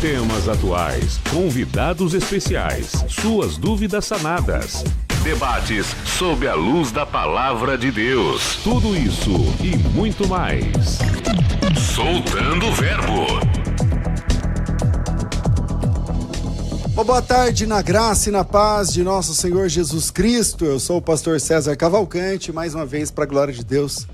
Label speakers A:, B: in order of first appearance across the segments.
A: Temas atuais, convidados especiais, suas dúvidas sanadas. Debates sob a luz da palavra de Deus. Tudo isso e muito mais. Soltando o Verbo.
B: Boa tarde, na graça e na paz de nosso Senhor Jesus Cristo. Eu sou o pastor César Cavalcante, mais uma vez, para a glória de Deus.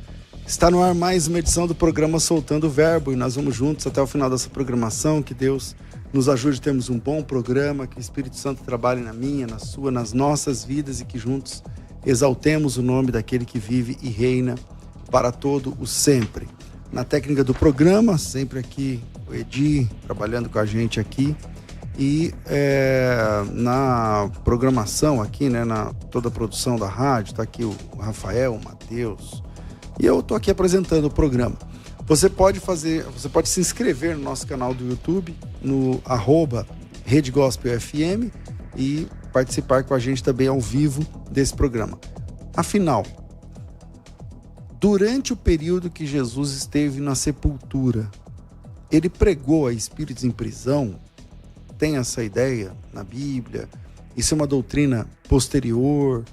B: Está no ar mais uma edição do programa Soltando o Verbo, e nós vamos juntos até o final dessa programação. Que Deus nos ajude a termos um bom programa, que o Espírito Santo trabalhe na minha, na sua, nas nossas vidas, e que juntos exaltemos o nome daquele que vive e reina para todo o sempre. Na técnica do programa, sempre aqui o Edi trabalhando com a gente aqui, e na programação aqui, né, na toda a produção da rádio, está aqui o Rafael, o Matheus, e eu estou aqui apresentando o programa. Você pode se inscrever no nosso canal do YouTube, no @Rede Gospel FM, e participar com a gente também ao vivo desse programa. Afinal, durante o período que Jesus esteve na sepultura, ele pregou a espíritos em prisão? Tem essa ideia na Bíblia? Isso é uma doutrina posterior?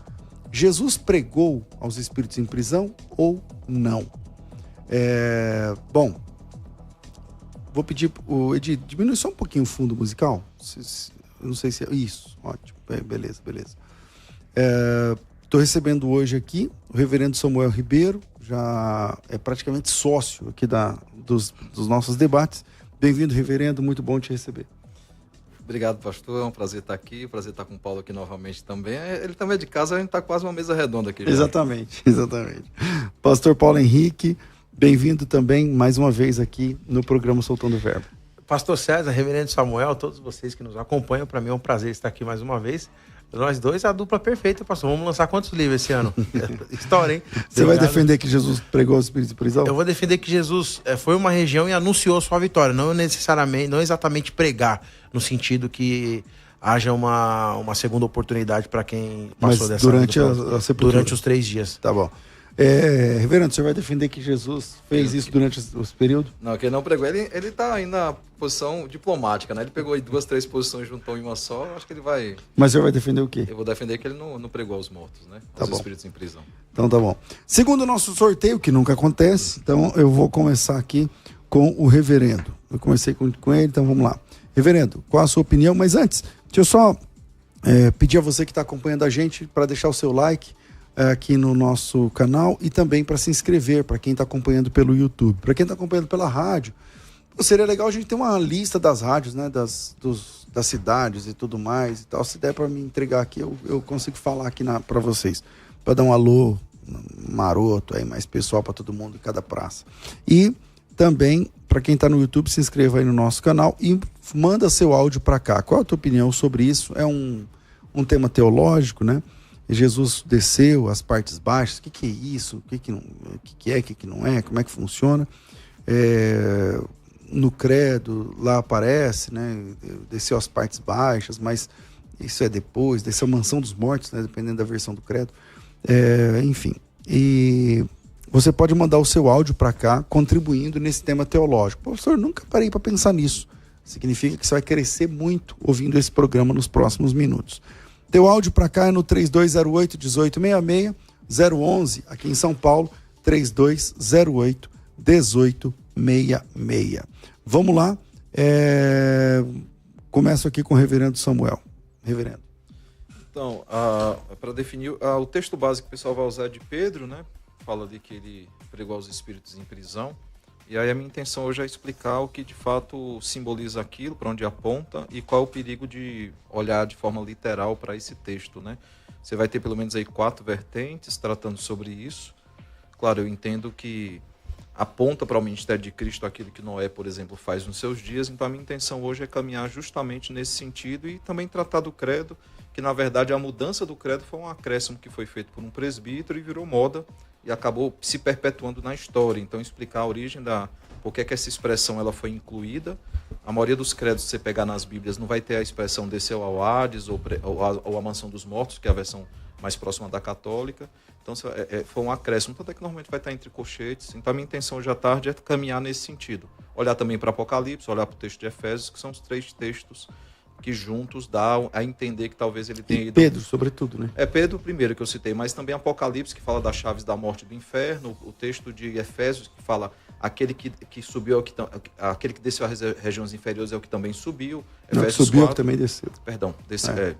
B: Jesus pregou aos espíritos em prisão ou não? Bom, vou pedir o Edi, diminui só um pouquinho o fundo musical. Eu não sei se é isso. Ótimo, beleza. Estou recebendo hoje aqui o reverendo Samuel Ribeiro, já é praticamente sócio aqui dos nossos debates. Bem-vindo, reverendo, muito bom te receber.
C: Obrigado, pastor, é um prazer estar aqui, prazer estar com o Paulo aqui novamente também. Ele também é de casa, a gente está quase uma mesa redonda aqui. Já. Exatamente.
B: Pastor Paulo Henrique, bem-vindo também mais uma vez aqui no programa Soltando o Verbo.
D: Pastor César, reverendo Samuel, todos vocês que nos acompanham, para mim é um prazer estar aqui mais uma vez. Nós dois, a dupla perfeita, pastor. Vamos lançar quantos livros esse ano? História, hein?
B: Você vai defender que Jesus pregou os espíritos de prisão?
D: Eu vou defender que Jesus foi uma região e anunciou sua vitória, não exatamente pregar, no sentido que haja uma segunda oportunidade para quem passou dessa
B: durante a sepultura.
D: Durante os 3 dias.
B: Tá bom. Reverendo, você vai defender que Jesus fez isso durante esse período?
C: Não, que ele não pregou. Ele está aí na posição diplomática, né? Ele pegou aí 2, 3 posições, juntou em uma só. Acho que ele vai...
B: Mas você vai defender o quê?
C: Eu vou defender que ele não pregou aos mortos, né?
B: Tá
C: os
B: bom.
C: Espíritos em prisão.
B: Então tá bom. Segundo o nosso sorteio, que nunca acontece, então eu vou começar aqui com o reverendo. Eu comecei com ele, então vamos lá. Reverendo, qual a sua opinião? Mas antes, deixa eu só pedir a você que está acompanhando a gente para deixar o seu like aqui no nosso canal e também para se inscrever, para quem está acompanhando pelo YouTube. Para quem está acompanhando pela rádio, seria legal a gente ter uma lista das rádios, né, das cidades e tudo mais e tal. Se der para me entregar aqui, eu consigo falar aqui para vocês, para dar um alô maroto aí, mais pessoal para todo mundo em cada praça. E também, para quem está no YouTube, se inscreva aí no nosso canal e manda seu áudio para cá. Qual é a tua opinião sobre isso? É um tema teológico, né? Jesus desceu as partes baixas. O que é isso? O que não é? Como é que funciona? No credo, lá aparece, né? Desceu as partes baixas, mas isso é depois. Desceu a mansão dos mortos, né? Dependendo da versão do credo. Enfim. E você pode mandar o seu áudio para cá, contribuindo nesse tema teológico. Professor, nunca parei para pensar nisso. Significa que você vai crescer muito ouvindo esse programa nos próximos minutos. Teu áudio para cá é no 3208-1866, 011, aqui em São Paulo, 3208-1866. Vamos lá, começo aqui com o reverendo Samuel. Reverendo.
C: Então, para definir, o texto básico que o pessoal vai usar é de Pedro, né? Fala de que ele pregou aos espíritos em prisão. E aí a minha intenção hoje é explicar o que de fato simboliza aquilo, para onde aponta e qual é o perigo de olhar de forma literal para esse texto, né? Você vai ter pelo menos aí 4 vertentes tratando sobre isso. Claro, eu entendo que aponta para o ministério de Cristo aquilo que Noé, por exemplo, faz nos seus dias. Então a minha intenção hoje é caminhar justamente nesse sentido e também tratar do credo, que na verdade a mudança do credo foi um acréscimo que foi feito por um presbítero e virou moda e acabou se perpetuando na história. Então explicar a origem por que essa expressão ela foi incluída. A maioria dos credos que você pegar nas Bíblias não vai ter a expressão desceu ao Hades ou a mansão dos mortos, que é a versão mais próxima da católica. Então, foi um acréscimo. Tanto é que normalmente vai estar entre colchetes. Então, a minha intenção hoje à tarde é caminhar nesse sentido. Olhar também para Apocalipse, olhar para o texto de Efésios, que são os 3 textos que juntos dá a entender que talvez ele tenha
B: E
C: ido...
B: Pedro, sobretudo, né?
C: É Pedro primeiro que eu citei, mas também Apocalipse, que fala das chaves da morte e do inferno, o texto de Efésios, que fala aquele que subiu, aquele que desceu às regiões inferiores é o que também subiu.
B: Não, que
C: Efésios
B: subiu
C: 4,
B: que também desceu.
C: Perdão,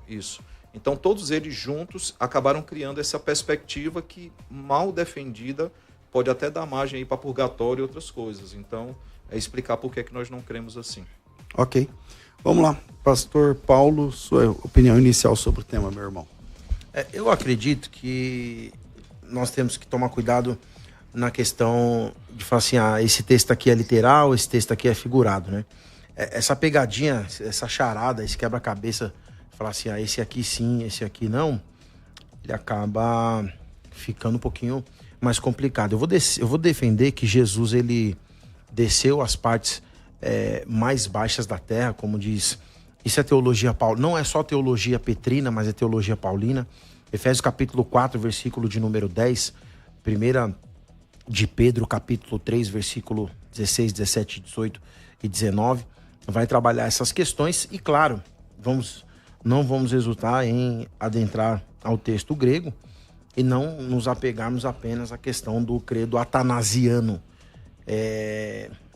C: isso. Então todos eles juntos acabaram criando essa perspectiva que, mal defendida, pode até dar margem aí para purgatório e outras coisas. Então, é explicar por que é que nós não cremos assim.
B: Ok. Vamos lá. Pastor Paulo, sua opinião inicial sobre o tema, meu irmão.
D: Eu acredito que nós temos que tomar cuidado na questão de falar assim, esse texto aqui é literal, esse texto aqui é figurado, né? Essa pegadinha, essa charada, esse quebra-cabeça, falar assim, esse aqui sim, esse aqui não, ele acaba ficando um pouquinho mais complicado. Eu vou defender que Jesus, ele desceu às partes mais baixas da terra, como diz, isso é teologia paulina, não é só teologia petrina, mas é teologia paulina. Efésios capítulo 4, versículo de número 10, 1 de Pedro capítulo 3, versículo 16, 17, 18 e 19, vai trabalhar essas questões e, claro, não vamos exultar em adentrar ao texto grego e não nos apegarmos apenas à questão do credo atanasiano,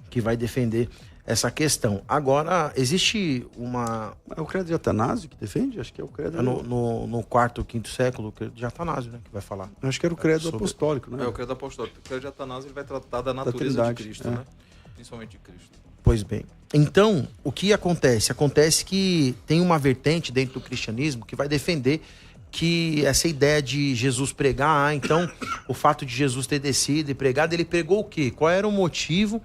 D: que vai defender essa questão. Agora, existe uma...
B: É o credo de Atanásio que defende? Acho que é o credo...
D: No quarto, quinto século, o credo de Atanásio, né? Que vai falar.
B: Acho que era o credo apostólico, né?
C: É o credo apostólico. O credo de Atanásio ele vai tratar da natureza
B: Trindade,
C: de Cristo, né? Principalmente de Cristo.
D: Pois bem. Então, o que acontece? Acontece que tem uma vertente dentro do cristianismo que vai defender que essa ideia de Jesus pregar, então, o fato de Jesus ter descido e pregado, ele pregou o quê? Qual era o motivo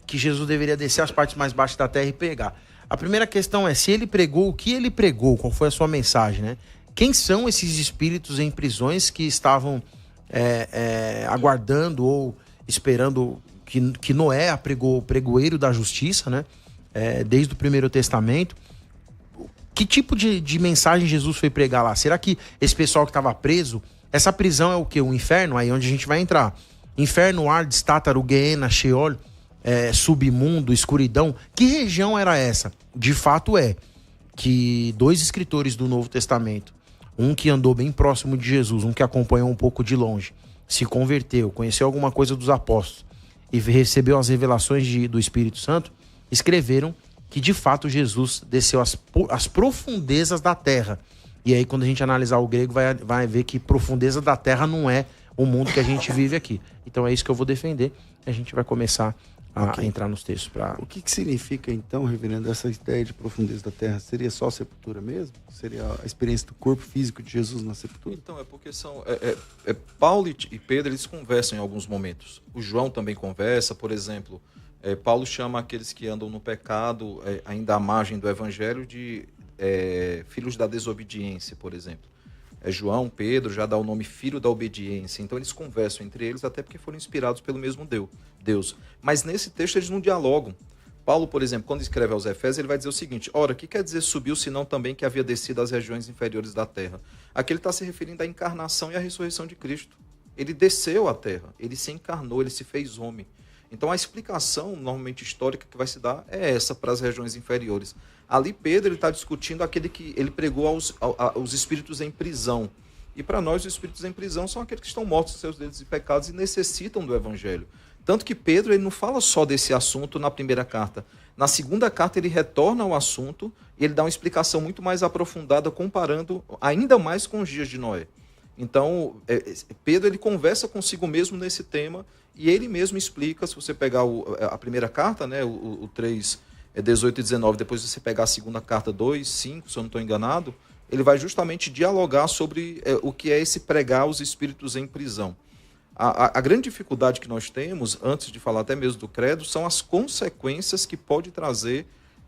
D: que Jesus deveria descer às partes mais baixas da terra e pregar? A primeira questão é, se ele pregou, o que ele pregou? Qual foi a sua mensagem, né? Quem são esses espíritos em prisões que estavam aguardando ou esperando que Noé apregou o pregoeiro da justiça, né? Desde o Primeiro Testamento. Que tipo de mensagem Jesus foi pregar lá? Será que esse pessoal que estava preso, essa prisão é o quê? O inferno? Aí onde a gente vai entrar. Inferno, Hades, Tártaro, Guiena, Sheol, submundo, escuridão. Que região era essa? De fato que 2 escritores do Novo Testamento, um que andou bem próximo de Jesus, um que acompanhou um pouco de longe, se converteu, conheceu alguma coisa dos apóstolos e recebeu as revelações do Espírito Santo, escreveram que de fato Jesus desceu às profundezas da terra. E aí quando a gente analisar o grego vai ver que profundeza da terra não é o mundo que a gente vive aqui. Então é isso que eu vou defender. A gente vai começar a entrar nos textos.
B: O que significa então, reverendo, essa ideia de profundeza da terra? Seria só a sepultura mesmo? Seria a experiência do corpo físico de Jesus na sepultura?
C: Então, porque Paulo e Pedro, eles conversam em alguns momentos. O João também conversa, por exemplo, Paulo chama aqueles que andam no pecado, ainda à margem do evangelho, de filhos da desobediência, por exemplo. João, Pedro, já dá o nome filho da obediência. Então eles conversam entre eles, até porque foram inspirados pelo mesmo Deus. Mas nesse texto eles não dialogam. Paulo, por exemplo, quando escreve aos Efésios, ele vai dizer o seguinte: ora, o que quer dizer subiu, senão também que havia descido às regiões inferiores da terra? Aqui ele está se referindo à encarnação e à ressurreição de Cristo. Ele desceu à terra, ele se encarnou, ele se fez homem. Então a explicação, normalmente histórica, que vai se dar é essa para as regiões inferiores. Ali Pedro está discutindo aquele que ele pregou aos espíritos em prisão. E para nós, os espíritos em prisão são aqueles que estão mortos dos seus delitos e pecados e necessitam do evangelho. Tanto que Pedro ele não fala só desse assunto na primeira carta. Na segunda carta ele retorna ao assunto e ele dá uma explicação muito mais aprofundada, comparando ainda mais com os dias de Noé. Então, Pedro ele conversa consigo mesmo nesse tema e ele mesmo explica, se você pegar a primeira carta, né, o 3, 18 e 19, depois você pegar a segunda carta 2, 5, se eu não estou enganado, ele vai justamente dialogar sobre o que é esse pregar os espíritos em prisão. A grande dificuldade que nós temos, antes de falar até mesmo do credo, são as consequências que pode trazer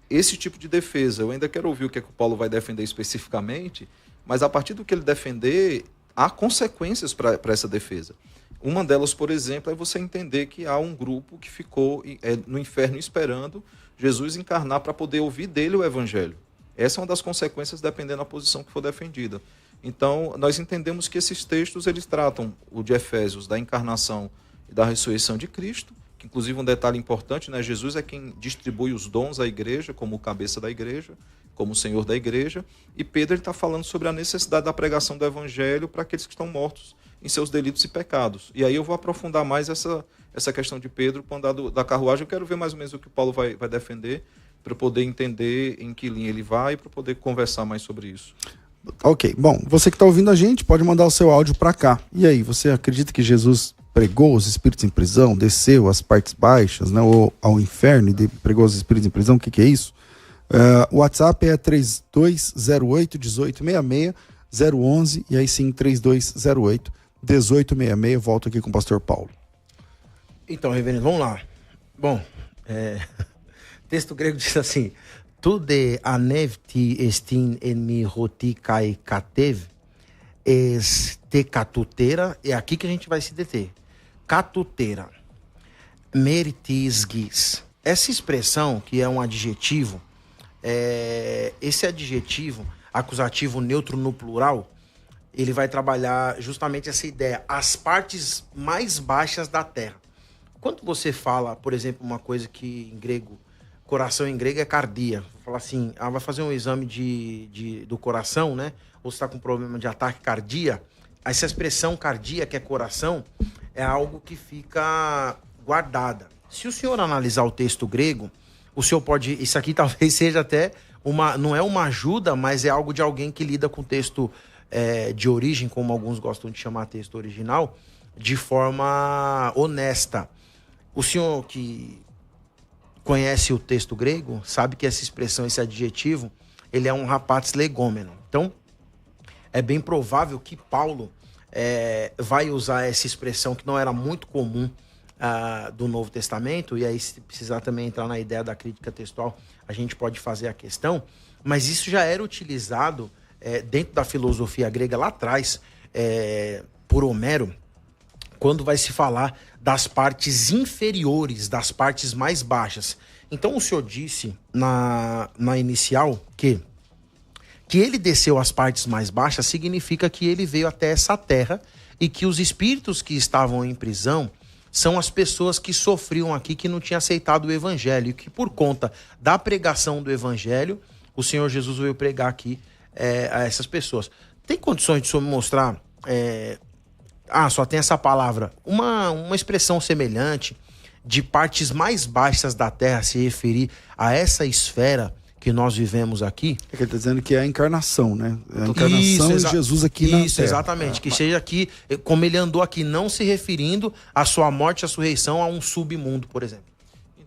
C: esse tipo de defesa. Eu ainda quero ouvir o que é que o Paulo vai defender especificamente, mas a partir do que ele defender, há consequências para essa defesa. Uma delas, por exemplo, é você entender que há um grupo que ficou no inferno esperando Jesus encarnar para poder ouvir dele o evangelho. Essa é uma das consequências, dependendo da posição que for defendida. Então, nós entendemos que esses textos, eles tratam, o de Efésios, da encarnação e da ressurreição de Cristo, que inclusive um detalhe importante, né? Jesus é quem distribui os dons à igreja, como cabeça da igreja, como Senhor da igreja, e Pedro está falando sobre a necessidade da pregação do evangelho para aqueles que estão mortos em seus delitos e pecados. E aí eu vou aprofundar mais essa questão de Pedro quando da carruagem. Eu quero ver mais ou menos o que o Paulo vai defender, para poder entender em que linha ele vai e para poder conversar mais sobre isso.
B: Ok, bom, você que está ouvindo a gente pode mandar o seu áudio para cá. E aí, você acredita que Jesus pregou os espíritos em prisão, desceu às partes baixas, né, ou ao inferno e pregou os espíritos em prisão? O que é isso? O WhatsApp é 3208-1866, 011, e aí sim, 3208-1866. Volto aqui com o pastor Paulo.
D: Então, reverendo, vamos lá. Bom, texto grego diz assim: Tu de anevti estin en mi roti kai katev, es te catutera, é aqui que a gente vai se deter. Catutera, meritis gis. Essa expressão, que é um adjetivo, esse adjetivo, acusativo neutro no plural, ele vai trabalhar justamente essa ideia, as partes mais baixas da terra. Quando você fala, por exemplo, uma coisa que em grego, coração em grego é cardia. Fala assim, vai fazer um exame do coração, né? Ou você está com problema de ataque cardíaco. Essa expressão cardíaca, que é coração, é algo que fica guardada. Se o senhor analisar o texto grego, o senhor pode... Isso aqui talvez seja até não é uma ajuda, mas é algo de alguém que lida com texto de origem, como alguns gostam de chamar texto original, de forma honesta. O senhor que conhece o texto grego, sabe que essa expressão, esse adjetivo, ele é um rapatis legômeno. Então, é bem provável que Paulo vai usar essa expressão que não era muito comum do Novo Testamento, e aí se precisar também entrar na ideia da crítica textual, a gente pode fazer a questão, mas isso já era utilizado dentro da filosofia grega lá atrás, por Homero, quando vai se falar das partes inferiores, das partes mais baixas. Então o senhor disse na inicial que ele desceu às partes mais baixas significa que ele veio até essa terra e que os espíritos que estavam em prisão são as pessoas que sofriam aqui, que não tinham aceitado o evangelho, e que por conta da pregação do evangelho, o Senhor Jesus veio pregar aqui a essas pessoas. Tem condições de o senhor me mostrar... só tem essa palavra, uma expressão semelhante de partes mais baixas da terra se referir a essa esfera que nós vivemos aqui?
B: É que ele está dizendo que é a encarnação, né? A encarnação de Jesus aqui na terra.
D: Isso, exatamente. Que seja aqui, como ele andou aqui, não se referindo à sua morte e à sua ressurreição a um submundo, por exemplo.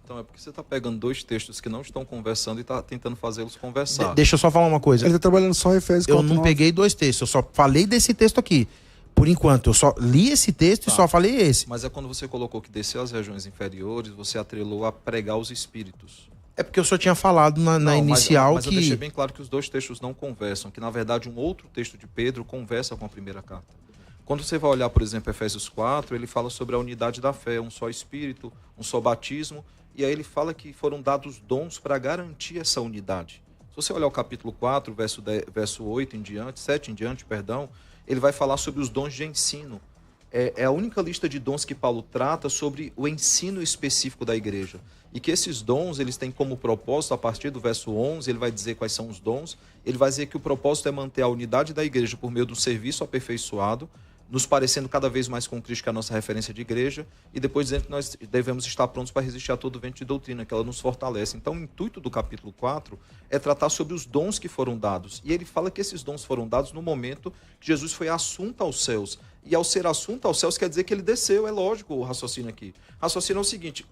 C: Então, é porque você está pegando dois textos que não estão conversando e está tentando fazê-los conversar.
D: Deixa eu só falar uma coisa.
B: Ele está trabalhando só Efésios 4:9.
D: Eu não peguei dois textos, eu só falei desse texto aqui. Por enquanto, eu só li esse texto e só falei esse.
C: Mas é quando você colocou que desceu às regiões inferiores, você atrelou a pregar os espíritos.
D: É porque eu só tinha falado na inicial
C: mas
D: que...
C: eu deixei bem claro que os dois textos não conversam, que na verdade um outro texto de Pedro conversa com a primeira carta. Quando você vai olhar, por exemplo, Efésios 4, ele fala sobre a unidade da fé, um só espírito, um só batismo, e aí ele fala que foram dados dons para garantir essa unidade. Se você olhar o capítulo 4, verso 8 em diante, 7 em diante, ele vai falar sobre os dons de ensino. É a única lista de dons que Paulo trata sobre o ensino específico da igreja. E que esses dons, eles têm como propósito, a partir do verso 11, ele vai dizer quais são os dons. Ele vai dizer que o propósito é manter a unidade da igreja por meio do serviço aperfeiçoado, nos parecendo cada vez mais com Cristo, que é a nossa referência de igreja, e depois dizendo que nós devemos estar prontos para resistir a todo vento de doutrina, que ela nos fortalece. Então, o intuito do capítulo 4 é tratar sobre os dons que foram dados. E ele fala que esses dons foram dados no momento que Jesus foi assunto aos céus. E ao ser assunto aos céus, quer dizer que ele desceu. É lógico o raciocínio aqui. O raciocínio é o seguinte: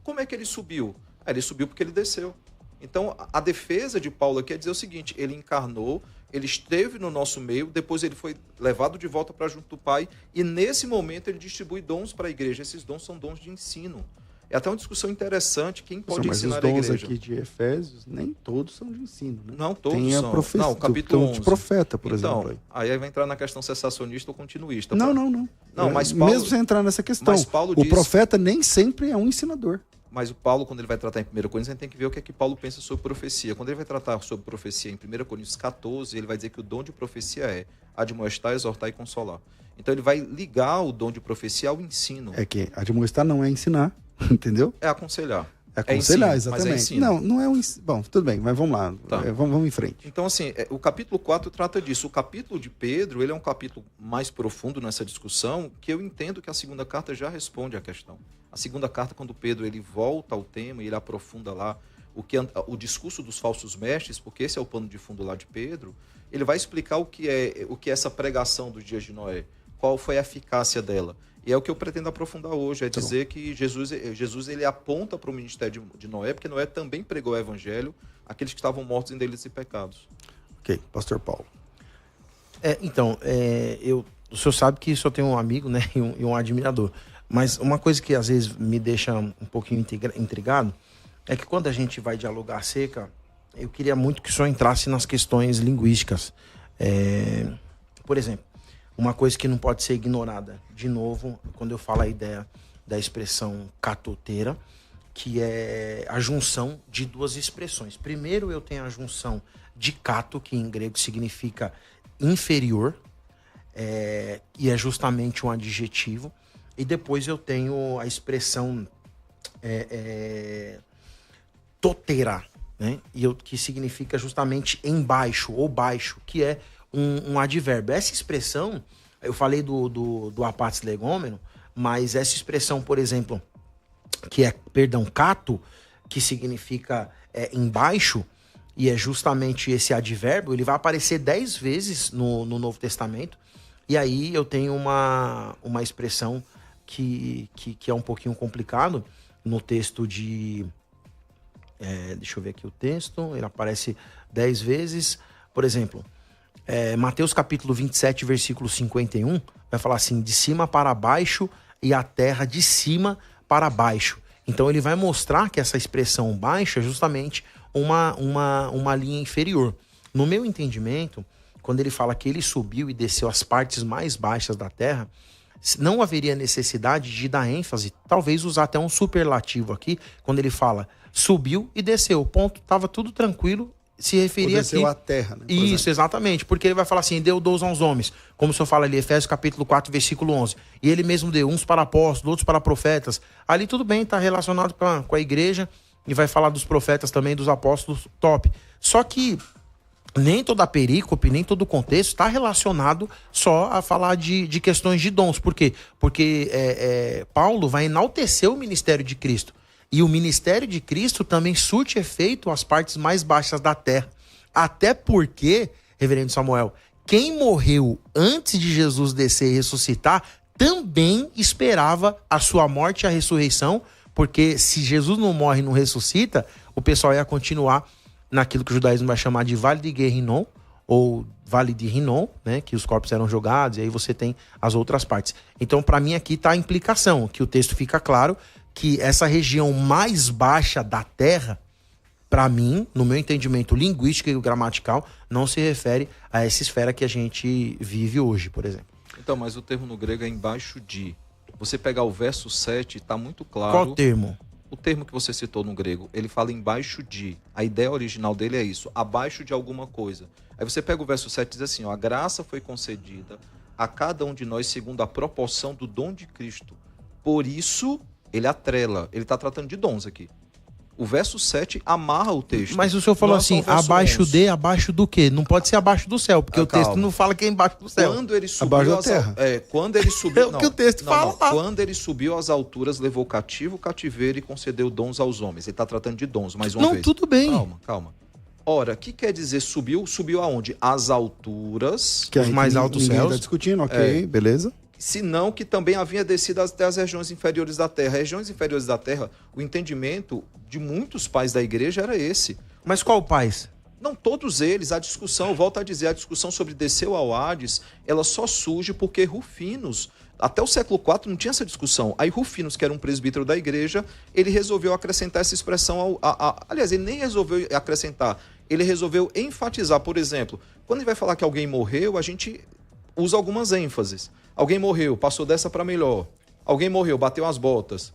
C: como é que ele subiu? Ele subiu porque ele desceu. Então, a defesa de Paulo aqui é dizer o seguinte: ele encarnou, ele esteve no nosso meio, depois ele foi levado de volta para junto do Pai, e nesse momento ele distribui dons para a igreja. Esses dons são dons de ensino. É até uma discussão interessante, quem pode ensinar a igreja.
B: Mas os dons aqui de Efésios, nem todos são de ensino, né?
C: Não, todos
B: tem
C: são.
B: A profecia,
C: não, o capítulo 11.
B: De profeta, por
C: então,
B: exemplo.
C: Aí vai entrar na questão sensacionista ou continuista.
B: Não.
C: Não, mas Paulo,
B: mesmo sem entrar nessa questão,
C: mas Paulo
B: o
C: diz,
B: profeta nem sempre é um ensinador.
C: Mas o Paulo, quando ele vai tratar em 1 Coríntios, a gente tem que ver o que é que Paulo pensa sobre profecia. Quando ele vai tratar sobre profecia em 1 Coríntios 14, ele vai dizer que o dom de profecia é admoestar, exortar e consolar. Então ele vai ligar o dom de profecia ao ensino.
B: É que admoestar não é ensinar, entendeu?
C: É aconselhar.
B: É aconselhar,
C: ensino,
B: exatamente.
C: mas é ensino.
B: Não é um ensino. Bom, tudo bem, mas vamos lá.
C: Tá.
B: Vamos em frente.
C: Então, assim, o capítulo 4 trata disso. O capítulo de Pedro, ele é um capítulo mais profundo nessa discussão, que eu entendo que a segunda carta já responde à questão. A segunda carta, quando Pedro ele volta ao tema e ele aprofunda lá o discurso dos falsos mestres, porque esse é o pano de fundo lá de Pedro, ele vai explicar o que é essa pregação dos dias de Noé, qual foi a eficácia dela. E é o que eu pretendo aprofundar hoje, é dizer que Jesus ele aponta para o ministério de Noé, porque Noé também pregou o evangelho àqueles que estavam mortos em delitos e pecados.
B: Ok, pastor Paulo.
D: O senhor sabe que só tenho um amigo, né, e um admirador. Mas uma coisa que às vezes me deixa um pouquinho intrigado é que quando a gente vai dialogar acerca, eu queria muito que o senhor entrasse nas questões linguísticas. Por exemplo, uma coisa que não pode ser ignorada, de novo, quando eu falo a ideia da expressão catoteira, que é a junção de duas expressões. Primeiro eu tenho a junção de cato, que em grego significa inferior, e é justamente um adjetivo. E depois eu tenho a expressão toteira, né? Que significa justamente embaixo ou baixo, que é um advérbio. Essa expressão, eu falei do apatis legômeno, mas essa expressão, por exemplo, que é, cato, que significa embaixo, e é justamente esse advérbio, ele vai aparecer 10 vezes no Novo Testamento, e aí eu tenho uma expressão que é um pouquinho complicado no texto de... deixa eu ver aqui o texto, ele aparece 10 vezes, por exemplo... Mateus capítulo 27, versículo 51, vai falar assim, de cima para baixo e a terra de cima para baixo. Então ele vai mostrar que essa expressão baixo é justamente uma linha inferior. No meu entendimento, quando ele fala que ele subiu e desceu às partes mais baixas da terra, não haveria necessidade de dar ênfase, talvez usar até um superlativo aqui, quando ele fala subiu e desceu, ponto, estava tudo tranquilo, se referia aqui...
B: à terra, né?
D: Isso, exatamente, porque ele vai falar assim, deu dons aos homens, como o senhor fala ali, Efésios capítulo 4, versículo 11, e ele mesmo deu uns para apóstolos, outros para profetas, ali tudo bem, está relacionado com a igreja, e vai falar dos profetas também, dos apóstolos, top. Só que nem toda a perícope, nem todo o contexto está relacionado só a falar de questões de dons. Por quê? Porque Paulo vai enaltecer o ministério de Cristo. E o ministério de Cristo também surte efeito às partes mais baixas da terra. Até porque, reverendo Samuel, quem morreu antes de Jesus descer e ressuscitar também esperava a sua morte e a ressurreição, porque se Jesus não morre e não ressuscita, o pessoal ia continuar naquilo que o judaísmo vai chamar de Vale de Guerrinom, ou Vale de Rinom, né, que os corpos eram jogados, e aí você tem as outras partes. Então, para mim, aqui está a implicação, que o texto fica claro que essa região mais baixa da Terra, para mim, no meu entendimento linguístico e gramatical, não se refere a essa esfera que a gente vive hoje, por exemplo.
C: Então, mas o termo no grego é embaixo de. Você pegar o verso 7, está muito claro...
D: Qual termo?
C: O termo que você citou no grego, ele fala embaixo de. A ideia original dele é isso, abaixo de alguma coisa. Aí você pega o verso 7 e diz assim, ó, a graça foi concedida a cada um de nós segundo a proporção do dom de Cristo. Por isso, ele atrela. Ele está tratando de dons aqui. O verso 7 amarra o texto.
D: Mas o senhor falou assim, abaixo
C: 11.
D: de, abaixo do quê? Não pode ser abaixo do céu, porque o texto não fala que é embaixo do céu.
C: Quando ele subiu
B: abaixo da terra.
C: Quando ele subiu,
D: É o que o texto fala lá.
C: Quando ele subiu às alturas, levou cativo o cativeiro e concedeu dons aos homens. Ele está tratando de dons, mais uma vez.
D: Não, tudo bem.
C: Calma. Ora, o que quer dizer subiu? Subiu aonde? Às alturas.
B: Que
D: Os mais altos
B: ninguém
D: céus.
B: está discutindo, ok, beleza.
C: Senão que também havia descido até as regiões inferiores da terra. Regiões inferiores da terra, o entendimento de muitos pais da igreja era esse.
D: Mas qual pais?
C: Não todos eles, a discussão, volto a dizer, a discussão sobre desceu ao Hades, ela só surge porque Rufinos, até o século IV não tinha essa discussão. Aí Rufinos, que era um presbítero da igreja, ele resolveu acrescentar essa expressão, aliás, ele nem resolveu acrescentar, ele resolveu enfatizar, por exemplo, quando ele vai falar que alguém morreu, a gente usa algumas ênfases. Alguém morreu, passou dessa para melhor. Alguém morreu, bateu as botas.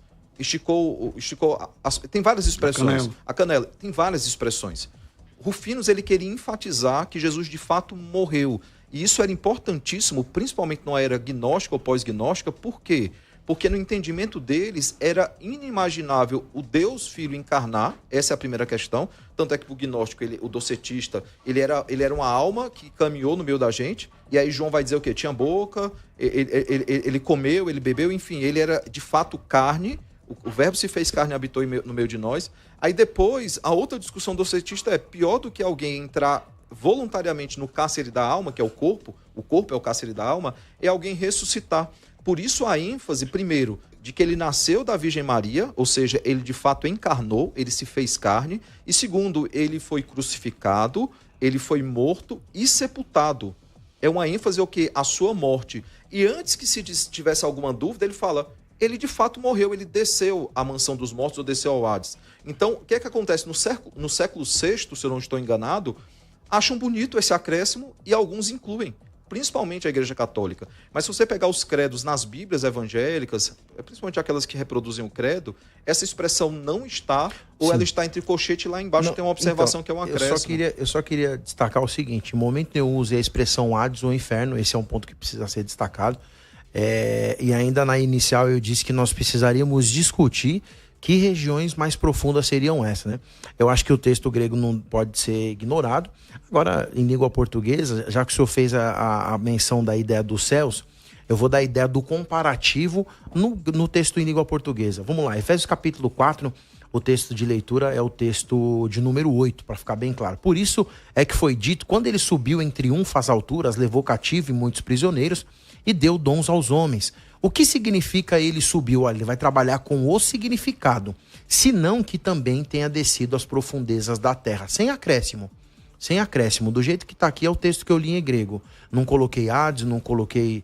C: tem várias expressões.
B: A canela.
C: Tem várias expressões. Rufinos, ele queria enfatizar que Jesus de fato morreu. E isso era importantíssimo, principalmente na era gnóstica ou pós-gnóstica. Por quê? Porque no entendimento deles era inimaginável o Deus Filho encarnar. Essa é a primeira questão. Tanto é que o gnóstico, o docetista, ele era uma alma que caminhou no meio da gente. E aí João vai dizer o quê? Tinha boca, ele comeu, ele bebeu, enfim, ele era de fato carne. O verbo se fez carne e habitou no meio de nós. Aí depois, a outra discussão docetista é pior do que alguém entrar voluntariamente no cárcere da alma, que é o corpo é o cárcere da alma, é alguém ressuscitar. Por isso a ênfase, primeiro, de que ele nasceu da Virgem Maria, ou seja, ele de fato encarnou, ele se fez carne. E segundo, ele foi crucificado, ele foi morto e sepultado. É uma ênfase ao que? A sua morte. E antes que se tivesse alguma dúvida, ele fala, ele de fato morreu, ele desceu à mansão dos mortos ou desceu ao Hades. Então, o que é que acontece? No século VI, se eu não estou enganado, acham bonito esse acréscimo e alguns incluem, principalmente a Igreja Católica. Mas se você pegar os credos nas Bíblias evangélicas, principalmente aquelas que reproduzem o credo, essa expressão não está, ou ela está entre colchete e lá embaixo tem uma observação que é um acréscimo.
D: Eu só queria destacar o seguinte, em momento eu usei a expressão Hades ou inferno, esse é um ponto que precisa ser destacado, e ainda na inicial eu disse que nós precisaríamos discutir que regiões mais profundas seriam essas, né? Eu acho que o texto grego não pode ser ignorado. Agora, em língua portuguesa, já que o senhor fez a menção da ideia dos céus, eu vou dar a ideia do comparativo no texto em língua portuguesa. Vamos lá, Efésios capítulo 4, o texto de leitura é o texto de número 8, para ficar bem claro. Por isso é que foi dito, quando ele subiu em triunfo às alturas, levou cativo muitos prisioneiros e deu dons aos homens. O que significa ele subiu? Olha, ele vai trabalhar com o significado, senão que também tenha descido às profundezas da terra, sem acréscimo. Sem acréscimo. Do jeito que está aqui é o texto que eu li em grego. Não coloquei Hades, não coloquei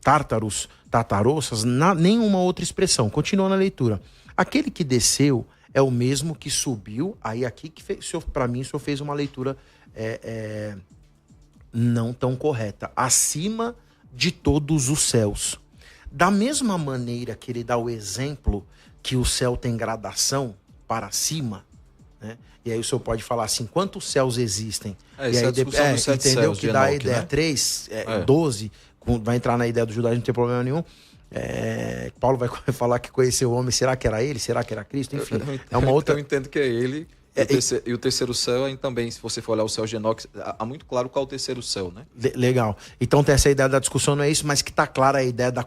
D: tártaros, tatarossas, nenhuma outra expressão. Continua na leitura. Aquele que desceu é o mesmo que subiu. Aí aqui, para mim, o senhor fez uma leitura não tão correta. Acima de todos os céus. Da mesma maneira que ele dá o exemplo que o céu tem gradação para cima, né? E aí o senhor pode falar assim, quantos céus existem?
C: E aí,
D: entendeu?
C: Céus,
D: Que dá a
C: Enoque,
D: ideia,
C: né?
D: 3, 12, vai entrar na ideia do judaísmo, não tem problema nenhum. Paulo vai falar que conheceu o homem, será que era ele? Será que era Cristo? Enfim, é uma outra...
C: Eu entendo que é ele. E o terceiro céu também, se você for olhar o céu de Enoque, há muito claro qual é o terceiro céu, né?
D: Legal. Então tem essa ideia da discussão, não é isso, mas que está clara a ideia da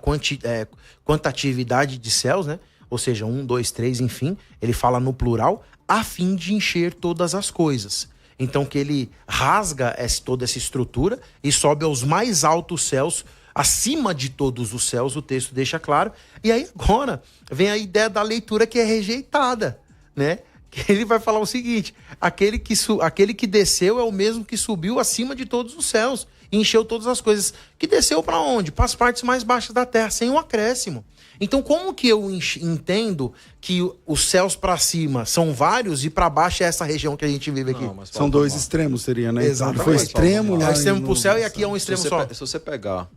D: quantatividade de céus, né? Ou seja, 1, 2, 3, enfim. Ele fala no plural, a fim de encher todas as coisas. Então que ele rasga toda essa estrutura e sobe aos mais altos céus, acima de todos os céus, o texto deixa claro. E aí agora vem a ideia da leitura que é rejeitada, né? Que ele vai falar o seguinte, aquele que desceu é o mesmo que subiu acima de todos os céus e encheu todas as coisas. Que desceu para onde? Para as partes mais baixas da terra, sem um acréscimo. Então como que eu entendo que os céus para cima são vários e para baixo é essa região que a gente vive aqui?
B: São dois extremos, seria, né?
D: Exatamente.
B: Foi extremo lá.
D: É um extremo para o céu e aqui é um extremo só.
C: Se você pegar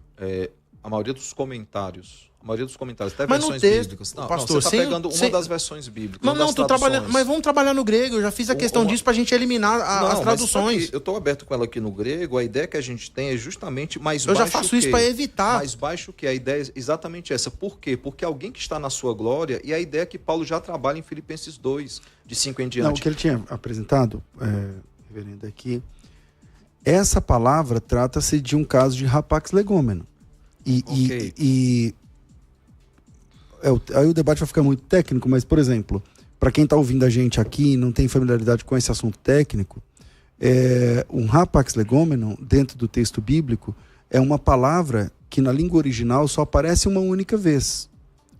C: a maioria dos comentários, até
D: mas
C: versões
D: no texto,
C: bíblicas.
D: Pastor,
C: você está pegando uma das versões bíblicas.
D: Tô trabalhando, mas vamos trabalhar no grego. Eu já fiz a questão disso para a gente eliminar as traduções.
C: Eu estou aberto com ela aqui no grego. A ideia que a gente tem é justamente mais baixo.
D: Eu já faço isso para evitar.
C: Mais baixo que a ideia é exatamente essa. Por quê? Porque alguém que está na sua glória, e a ideia é que Paulo já trabalha em Filipenses 2, de 5 em diante.
B: Não, o que ele tinha apresentado, reverendo, aqui, essa palavra trata-se de um caso de rapax legômeno. Aí o debate vai ficar muito técnico, mas, por exemplo, para quem está ouvindo a gente aqui e não tem familiaridade com esse assunto técnico, um rapax legômeno, dentro do texto bíblico, é uma palavra que na língua original só aparece uma única vez.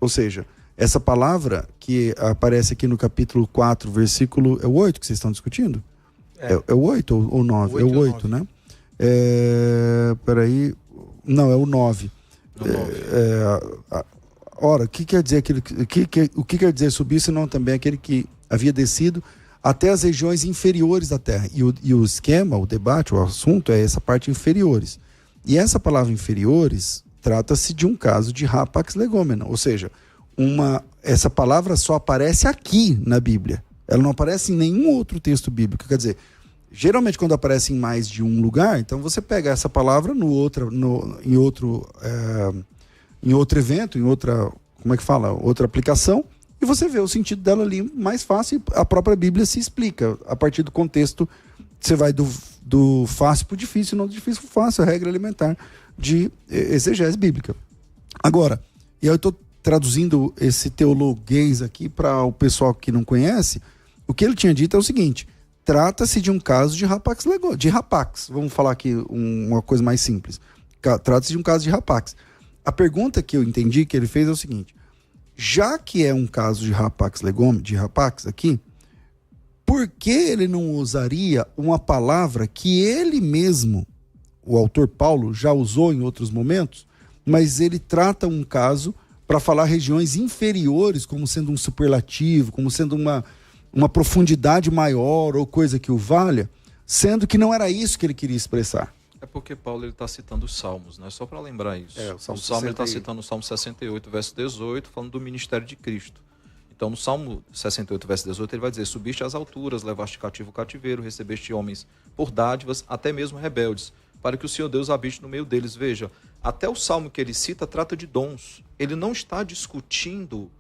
B: Ou seja, essa palavra que aparece aqui no capítulo 4, versículo... É o 8 que vocês estão discutindo? É o 8 ou 9? É o 8, né? Peraí... Não, é o 9. Ora, o que quer dizer o que quer dizer subir, senão também aquele que havia descido até as regiões inferiores da terra. E o esquema, o debate, o assunto é essa parte inferiores. E essa palavra inferiores trata-se de um caso de rapax legômeno, ou seja, essa palavra só aparece aqui na Bíblia. Ela não aparece em nenhum outro texto bíblico. Quer dizer, geralmente quando aparece em mais de um lugar, então você pega essa palavra em outro evento, em outra, como é que fala? Outra aplicação, e você vê o sentido dela ali mais fácil, e a própria Bíblia se explica. A partir do contexto, você vai do fácil para o difícil, não do difícil para o fácil, a regra elementar de exegese bíblica. Agora, e eu estou traduzindo esse teologuês aqui para o pessoal que não conhece, o que ele tinha dito é o seguinte: trata-se de um caso de rapax legom, de rapax. Vamos falar aqui uma coisa mais simples. Trata-se de um caso de rapax. A pergunta que eu entendi que ele fez é o seguinte: já que é um caso de rapax legom, de rapax aqui, por que ele não usaria uma palavra que ele mesmo, o autor Paulo, já usou em outros momentos, mas ele trata um caso para falar regiões inferiores como sendo um superlativo, como sendo uma profundidade maior ou coisa que o valha, sendo que não era isso que ele queria expressar?
C: É porque Paulo está citando os Salmos, né? Só para lembrar isso.
B: O
C: Salmo ele está citando o Salmo 68, verso 18, falando do ministério de Cristo. Então, no Salmo 68, verso 18, ele vai dizer: subiste às alturas, levaste cativo o cativeiro, recebeste homens por dádivas, até mesmo rebeldes, para que o Senhor Deus habite no meio deles. Veja, até o Salmo que ele cita trata de dons. Ele não está discutindo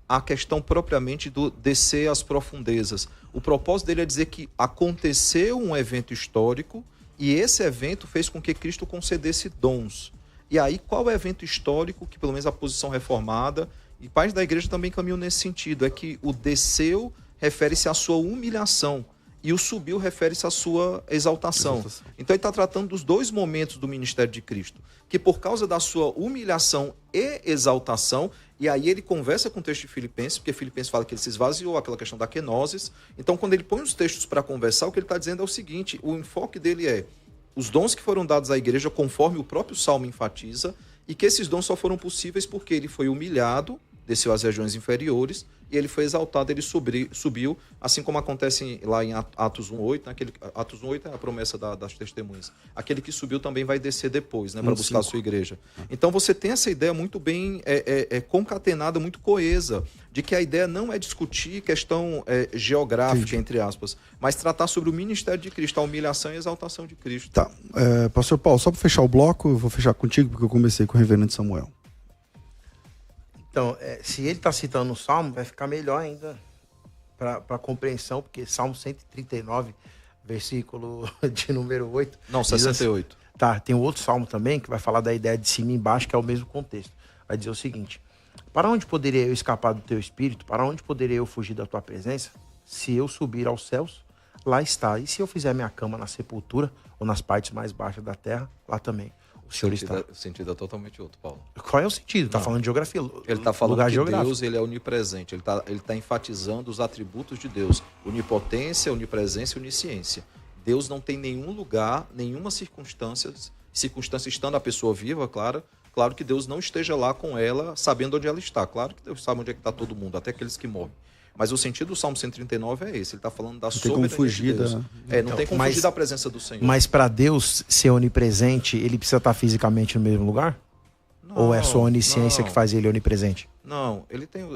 C: a questão propriamente do descer às profundezas. O propósito dele é dizer que aconteceu um evento histórico e esse evento fez com que Cristo concedesse dons. E aí, qual é o evento histórico que, pelo menos a posição reformada, e pais da igreja também caminham nesse sentido, é que o desceu refere-se à sua humilhação e o subiu refere-se à sua exaltação. Então ele está tratando dos dois momentos do ministério de Cristo, que por causa da sua humilhação e exaltação, e aí ele conversa com o texto de Filipenses, porque Filipenses fala que ele se esvaziou, aquela questão da kenosis. Então quando ele põe os textos para conversar, o que ele está dizendo é o seguinte: o enfoque dele é os dons que foram dados à igreja, conforme o próprio Salmo enfatiza, e que esses dons só foram possíveis porque ele foi humilhado, desceu às regiões inferiores, e ele foi exaltado, ele subiu, assim como acontece lá em Atos 1:8, né? Atos 1:8 é a promessa das testemunhas. Aquele que subiu também vai descer depois, né, para buscar a sua igreja. Então você tem essa ideia muito bem concatenada, muito coesa, de que a ideia não é discutir questão geográfica, entre aspas, mas tratar sobre o ministério de Cristo, a humilhação e a exaltação de Cristo.
B: Tá, pastor Paulo, só para fechar o bloco, eu vou fechar contigo, porque eu comecei com o reverendo Samuel.
D: Então, se ele está citando o Salmo, vai ficar melhor ainda para compreensão, porque Salmo 139, versículo de número 8...
C: Não, 68.
D: Assim, tá, tem um outro Salmo também, que vai falar da ideia de cima e embaixo, que é o mesmo contexto. Vai dizer o seguinte: para onde poderia eu escapar do teu espírito? Para onde poderia eu fugir da tua presença? Se eu subir aos céus, lá está. E se eu fizer minha cama na sepultura, ou nas partes mais baixas da terra, lá também. O Senhor está.
C: O sentido é totalmente outro, Paulo.
D: Qual é o sentido? Está falando de geografia.
C: Ele está falando
D: lugar
C: que
D: geográfico.
C: Deus ele é onipresente. Ele tá enfatizando os atributos de Deus: onipotência, onipresença e onisciência. Deus não tem nenhum lugar, nenhuma circunstância estando a pessoa viva, claro que Deus não esteja lá com ela, sabendo onde ela está. Claro que Deus sabe onde é que está todo mundo, até aqueles que morrem. Mas o sentido do Salmo 139 é esse. Ele está falando da soberania de Deus. Não tem como fugir da presença do Senhor.
D: Mas para Deus ser onipresente, ele precisa estar fisicamente no mesmo lugar? Não, ou é só a onisciência que faz ele onipresente?
C: Não, ele tem,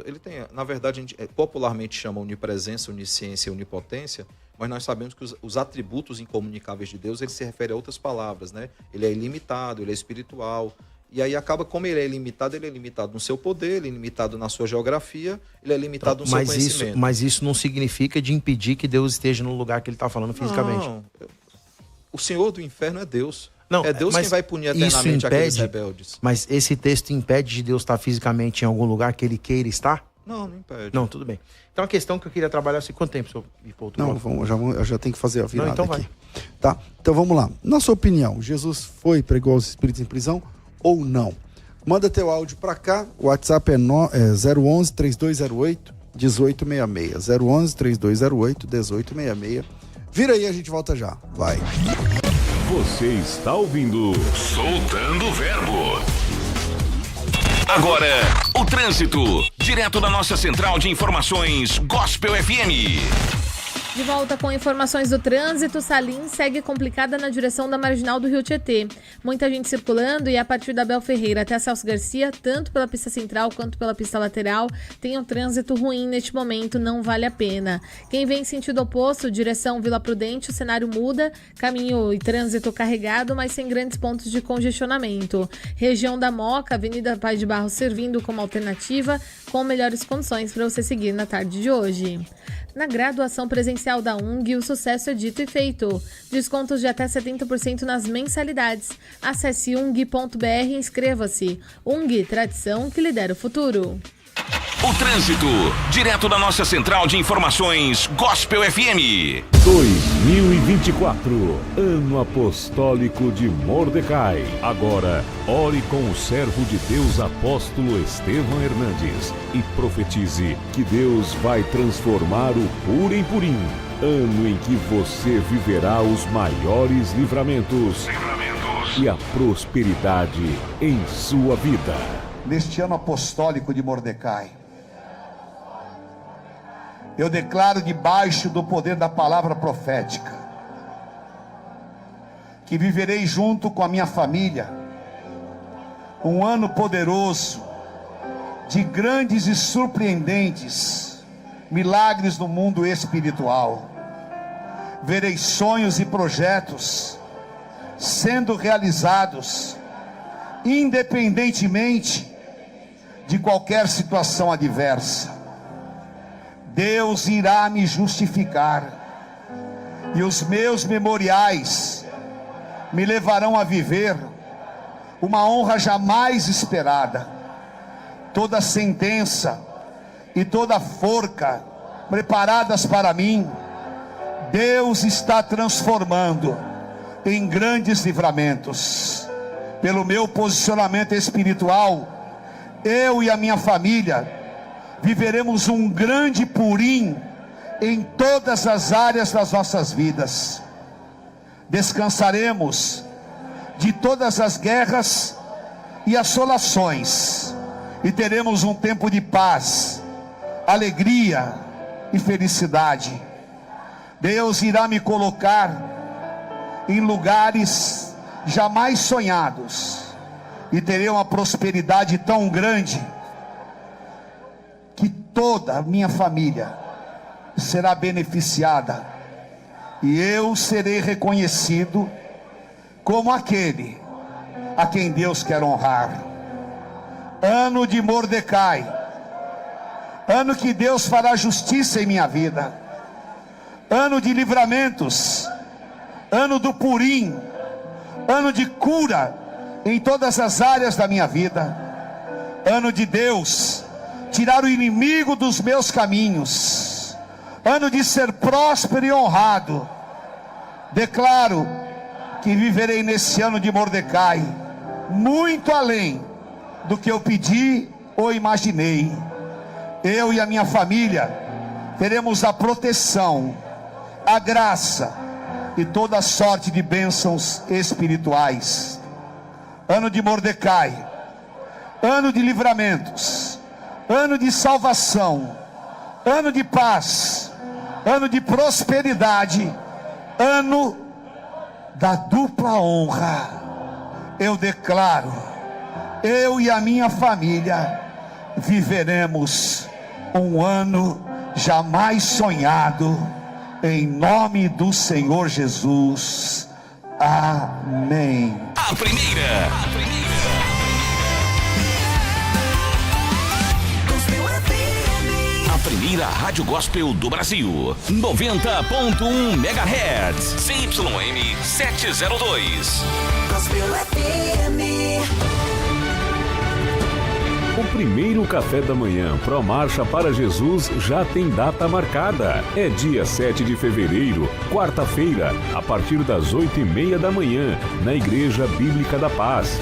C: na verdade, a gente popularmente chama onipresença, onisciência e onipotência, mas nós sabemos que os atributos incomunicáveis de Deus, ele se refere a outras palavras, né? Ele é ilimitado, ele é espiritual. E aí acaba, como ele é limitado no seu poder, ele é limitado na sua geografia, ele é limitado no seu conhecimento.
D: Mas isso não significa de impedir que Deus esteja no lugar que ele está falando fisicamente.
C: Não. O Senhor do inferno é Deus.
D: Não,
C: é Deus quem vai punir eternamente aqueles rebeldes.
D: Mas esse texto impede de Deus estar fisicamente em algum lugar que ele queira estar?
C: Não impede.
D: Não, tudo bem. Então a questão que eu queria trabalhar é quanto tempo, senhor?
B: Eu já tenho que fazer a virada
D: então
B: aqui. Tá, então vamos lá. Na sua opinião, Jesus pregou aos espíritos em prisão ou não? Manda teu áudio para cá. O WhatsApp é 011 3208 1866. 011 3208 1866. Vira aí, a gente volta já. Vai.
A: Você está ouvindo Soltando o Verbo. Agora, o trânsito, direto da nossa central de informações Gospel FM.
E: De volta com informações do trânsito, Salim segue complicada na direção da marginal do Rio Tietê. Muita gente circulando e a partir da Abel Ferreira até Celso Garcia, tanto pela pista central quanto pela pista lateral, tem um trânsito ruim neste momento, não vale a pena. Quem vem em sentido oposto, direção Vila Prudente, o cenário muda, caminho e trânsito carregado, mas sem grandes pontos de congestionamento. Região da Moca, Avenida Paz de Barros servindo como alternativa, com melhores condições para você seguir na tarde de hoje. Na graduação presencial da UNG, o sucesso é dito e feito. Descontos de até 70% nas mensalidades. Acesse ung.br e inscreva-se. UNG, tradição que lidera o futuro.
F: O trânsito, direto da nossa central de informações Gospel FM.
A: 2024, ano apostólico de Mordecai. Agora, ore com o servo de Deus apóstolo Estevão Hernandes e profetize que Deus vai transformar o Purim Purim, ano em que você viverá os maiores livramentos e a prosperidade em sua vida.
G: Neste ano apostólico de Mordecai, eu declaro debaixo do poder da palavra profética que viverei junto com a minha família um ano poderoso de grandes e surpreendentes milagres no mundo espiritual. Verei sonhos e projetos sendo realizados independentemente de qualquer situação adversa. Deus irá me justificar e os meus memoriais me levarão a viver uma honra jamais esperada. Toda sentença e toda forca preparadas para mim, Deus está transformando em grandes livramentos. Pelo meu posicionamento espiritual, eu e a minha família viveremos um grande Purim em todas as áreas das nossas vidas. Descansaremos de todas as guerras e assolações e teremos um tempo de paz, alegria e felicidade. Deus irá me colocar em lugares jamais sonhados e terei uma prosperidade tão grande que toda a minha família será beneficiada e eu serei reconhecido como aquele a quem Deus quer honrar. Ano de Mordecai, ano que Deus fará justiça em minha vida, ano de livramentos, ano do Purim, ano de cura em todas as áreas da minha vida, ano de Deus tirar o inimigo dos meus caminhos, ano de ser próspero e honrado. Declaro que viverei nesse ano de Mordecai muito além do que eu pedi ou imaginei. Eu e a minha família teremos a proteção, a graça e toda a sorte de bênçãos espirituais. Ano de Mordecai, ano de livramentos, ano de salvação, ano de paz, ano de prosperidade, ano da dupla honra. Eu declaro, eu e a minha família viveremos um ano jamais sonhado, em nome do Senhor Jesus. Amém.
F: A primeira. A primeira Rádio Gospel do Brasil. 90.1 MHz. CYM 702.
H: Gospel FM.
A: O primeiro café da manhã Pro Marcha para Jesus já tem data marcada. É dia 7 de fevereiro, quarta-feira, a partir das 8h30 da manhã, na Igreja Bíblica da Paz.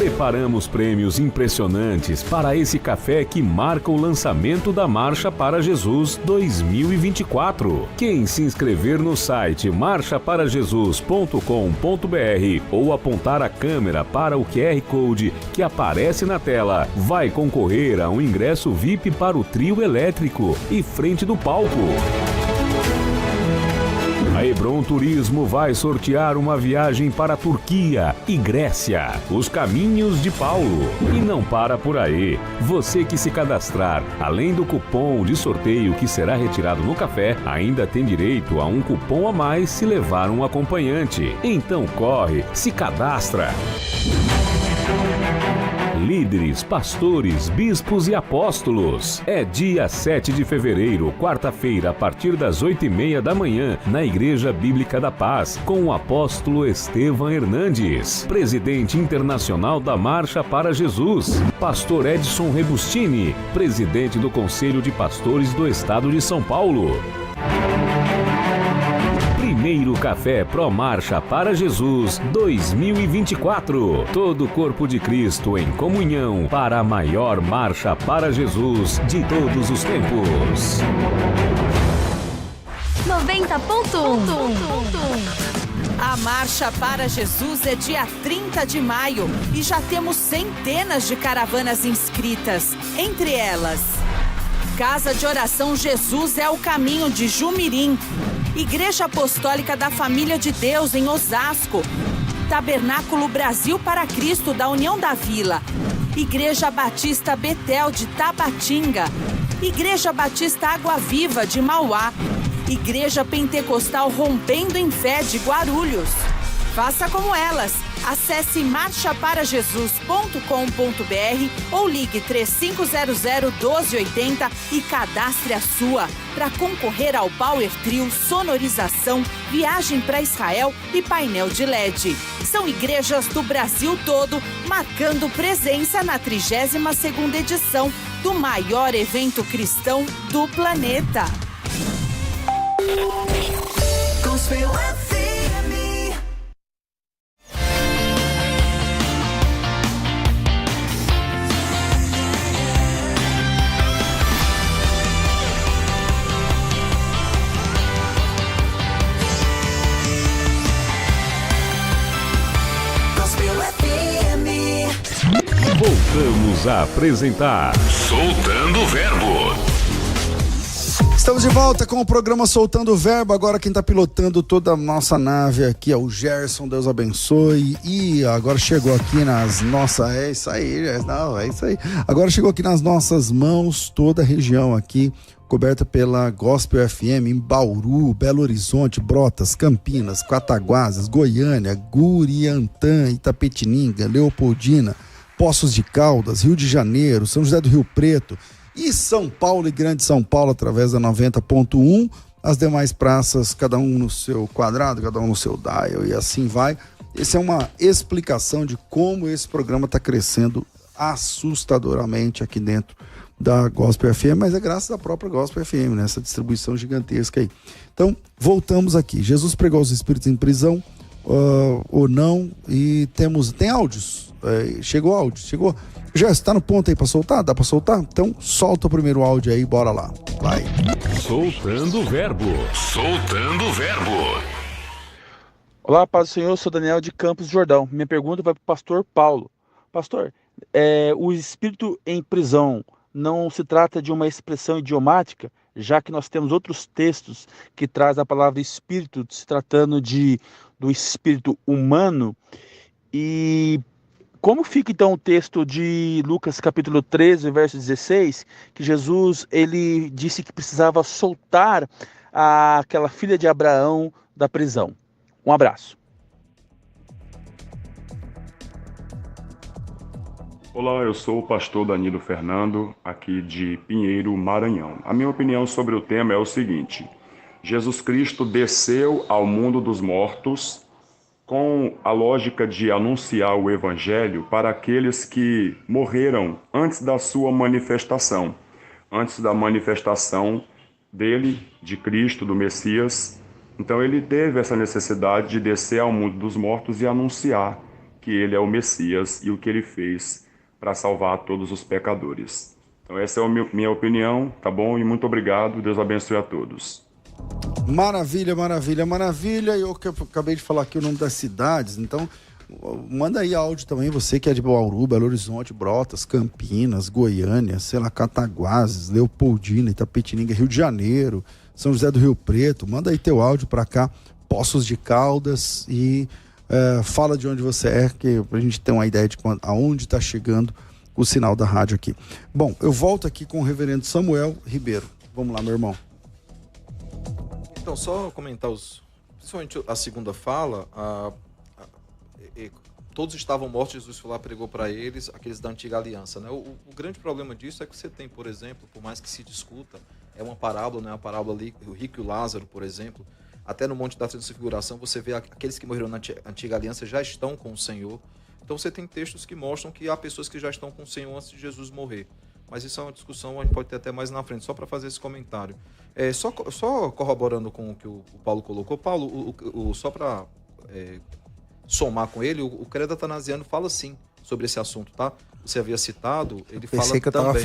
A: Preparamos prêmios impressionantes para esse café que marca o lançamento da Marcha para Jesus 2024. Quem se inscrever no site marchaparajesus.com.br ou apontar a câmera para o QR Code que aparece na tela, vai concorrer a um ingresso VIP para o trio elétrico e frente do palco. A Hebron Turismo vai sortear uma viagem para a Turquia e Grécia, os caminhos de Paulo. E não para por aí. Você que se cadastrar, além do cupom de sorteio que será retirado no café, ainda tem direito a um cupom a mais se levar um acompanhante. Então corre, se cadastra. Líderes, pastores, bispos e apóstolos. É dia 7 de fevereiro, quarta-feira, a partir das 8h30 da manhã, na Igreja Bíblica da Paz, com o apóstolo Estevam Hernandes, presidente internacional da Marcha para Jesus. Pastor Edson Rebustini, presidente do Conselho de Pastores do Estado de São Paulo. Primeiro Café Pro Marcha para Jesus 2024. Todo o corpo de Cristo em comunhão para a maior Marcha para Jesus de todos os tempos.
I: 90.1 A Marcha para Jesus é dia 30 de maio e já temos centenas de caravanas inscritas. Entre elas, Casa de Oração Jesus é o Caminho de Jumirim, Igreja Apostólica da Família de Deus em Osasco, Tabernáculo Brasil para Cristo da União da Vila, Igreja Batista Betel de Tabatinga, Igreja Batista Água Viva de Mauá, Igreja Pentecostal Rompendo em Fé de Guarulhos. Faça como elas. Acesse marchaparajesus.com.br ou ligue 3500-1280 e cadastre a sua para concorrer ao Power Trio, sonorização, viagem para Israel e painel de LED. São igrejas do Brasil todo marcando presença na 32ª edição do maior evento cristão do planeta.
H: Gospel FM.
A: Voltamos a apresentar Soltando o Verbo.
B: Estamos de volta com o programa Soltando o Verbo. Agora quem está pilotando toda a nossa nave aqui é o Gerson, Deus abençoe. E agora chegou aqui nas nossas... É isso aí. Agora chegou aqui nas nossas mãos toda a região aqui, coberta pela Gospel FM em Bauru, Belo Horizonte, Brotas, Campinas, Cataguases, Goiânia, Guriantã, Itapetininga, Leopoldina, Poços de Caldas, Rio de Janeiro, São José do Rio Preto e São Paulo e Grande São Paulo através da 90.1, as demais praças, cada um no seu quadrado, cada um no seu dial e assim vai. Essa é uma explicação de como esse programa está crescendo assustadoramente aqui dentro da Gospel FM, mas é graças à própria Gospel FM, né? Essa distribuição gigantesca aí. Então, voltamos aqui. Jesus pregou os espíritos em prisão, ou não, e tem áudios. Chegou áudio, chegou. Já está no ponto aí para soltar? Dá para soltar? Então solta o primeiro áudio aí, bora lá. Vai.
A: Soltando o Verbo. Soltando o Verbo.
J: Olá, paz do Senhor, eu sou Daniel de Campos do Jordão. Minha pergunta vai para o pastor Paulo. Pastor, o espírito em prisão não se trata de uma expressão idiomática, já que nós temos outros textos que traz a palavra espírito, se tratando do espírito humano. E como fica então o texto de Lucas capítulo 13, verso 16, que Jesus ele disse que precisava soltar aquela filha de Abraão da prisão? Um abraço.
K: Olá, eu sou o pastor Danilo Fernando, aqui de Pinheiro, Maranhão. A minha opinião sobre o tema é o seguinte: Jesus Cristo desceu ao mundo dos mortos com a lógica de anunciar o evangelho para aqueles que morreram antes da sua manifestação, antes da manifestação dele, de Cristo, do Messias. Então ele teve essa necessidade de descer ao mundo dos mortos e anunciar que ele é o Messias e o que ele fez para salvar todos os pecadores. Então essa é a minha opinião, tá bom? E muito obrigado, Deus abençoe a todos.
B: Maravilha, maravilha, maravilha. Eu acabei de falar aqui o nome das cidades, então manda aí áudio também, você que é de Bauru, Belo Horizonte, Brotas, Campinas, Goiânia, sei lá, Cataguases, Leopoldina, Itapetininga, Rio de Janeiro, São José do Rio Preto. Manda aí teu áudio pra cá, Poços de Caldas, e fala de onde você é, que pra gente ter uma ideia de aonde tá chegando o sinal da rádio aqui. Bom, eu volto aqui com o reverendo Samuel Ribeiro. Vamos lá, meu irmão.
C: Então, só comentar principalmente a segunda fala, todos estavam mortos, Jesus foi lá, pregou para eles, aqueles da antiga aliança, né? O grande problema disso é que você tem, por exemplo, por mais que se discuta, é uma parábola, né? A parábola ali, o rico e o Lázaro, por exemplo, até no Monte da Transfiguração, você vê aqueles que morreram na antiga aliança já estão com o Senhor. Então você tem textos que mostram que há pessoas que já estão com o Senhor antes de Jesus morrer. Mas isso é uma discussão, a gente pode ter até mais na frente, só para fazer esse comentário. Só corroborando com o que o Paulo colocou, Paulo, só para somar com ele, o credo atanasiano fala sim sobre esse assunto, tá? Você havia citado, ele fala também.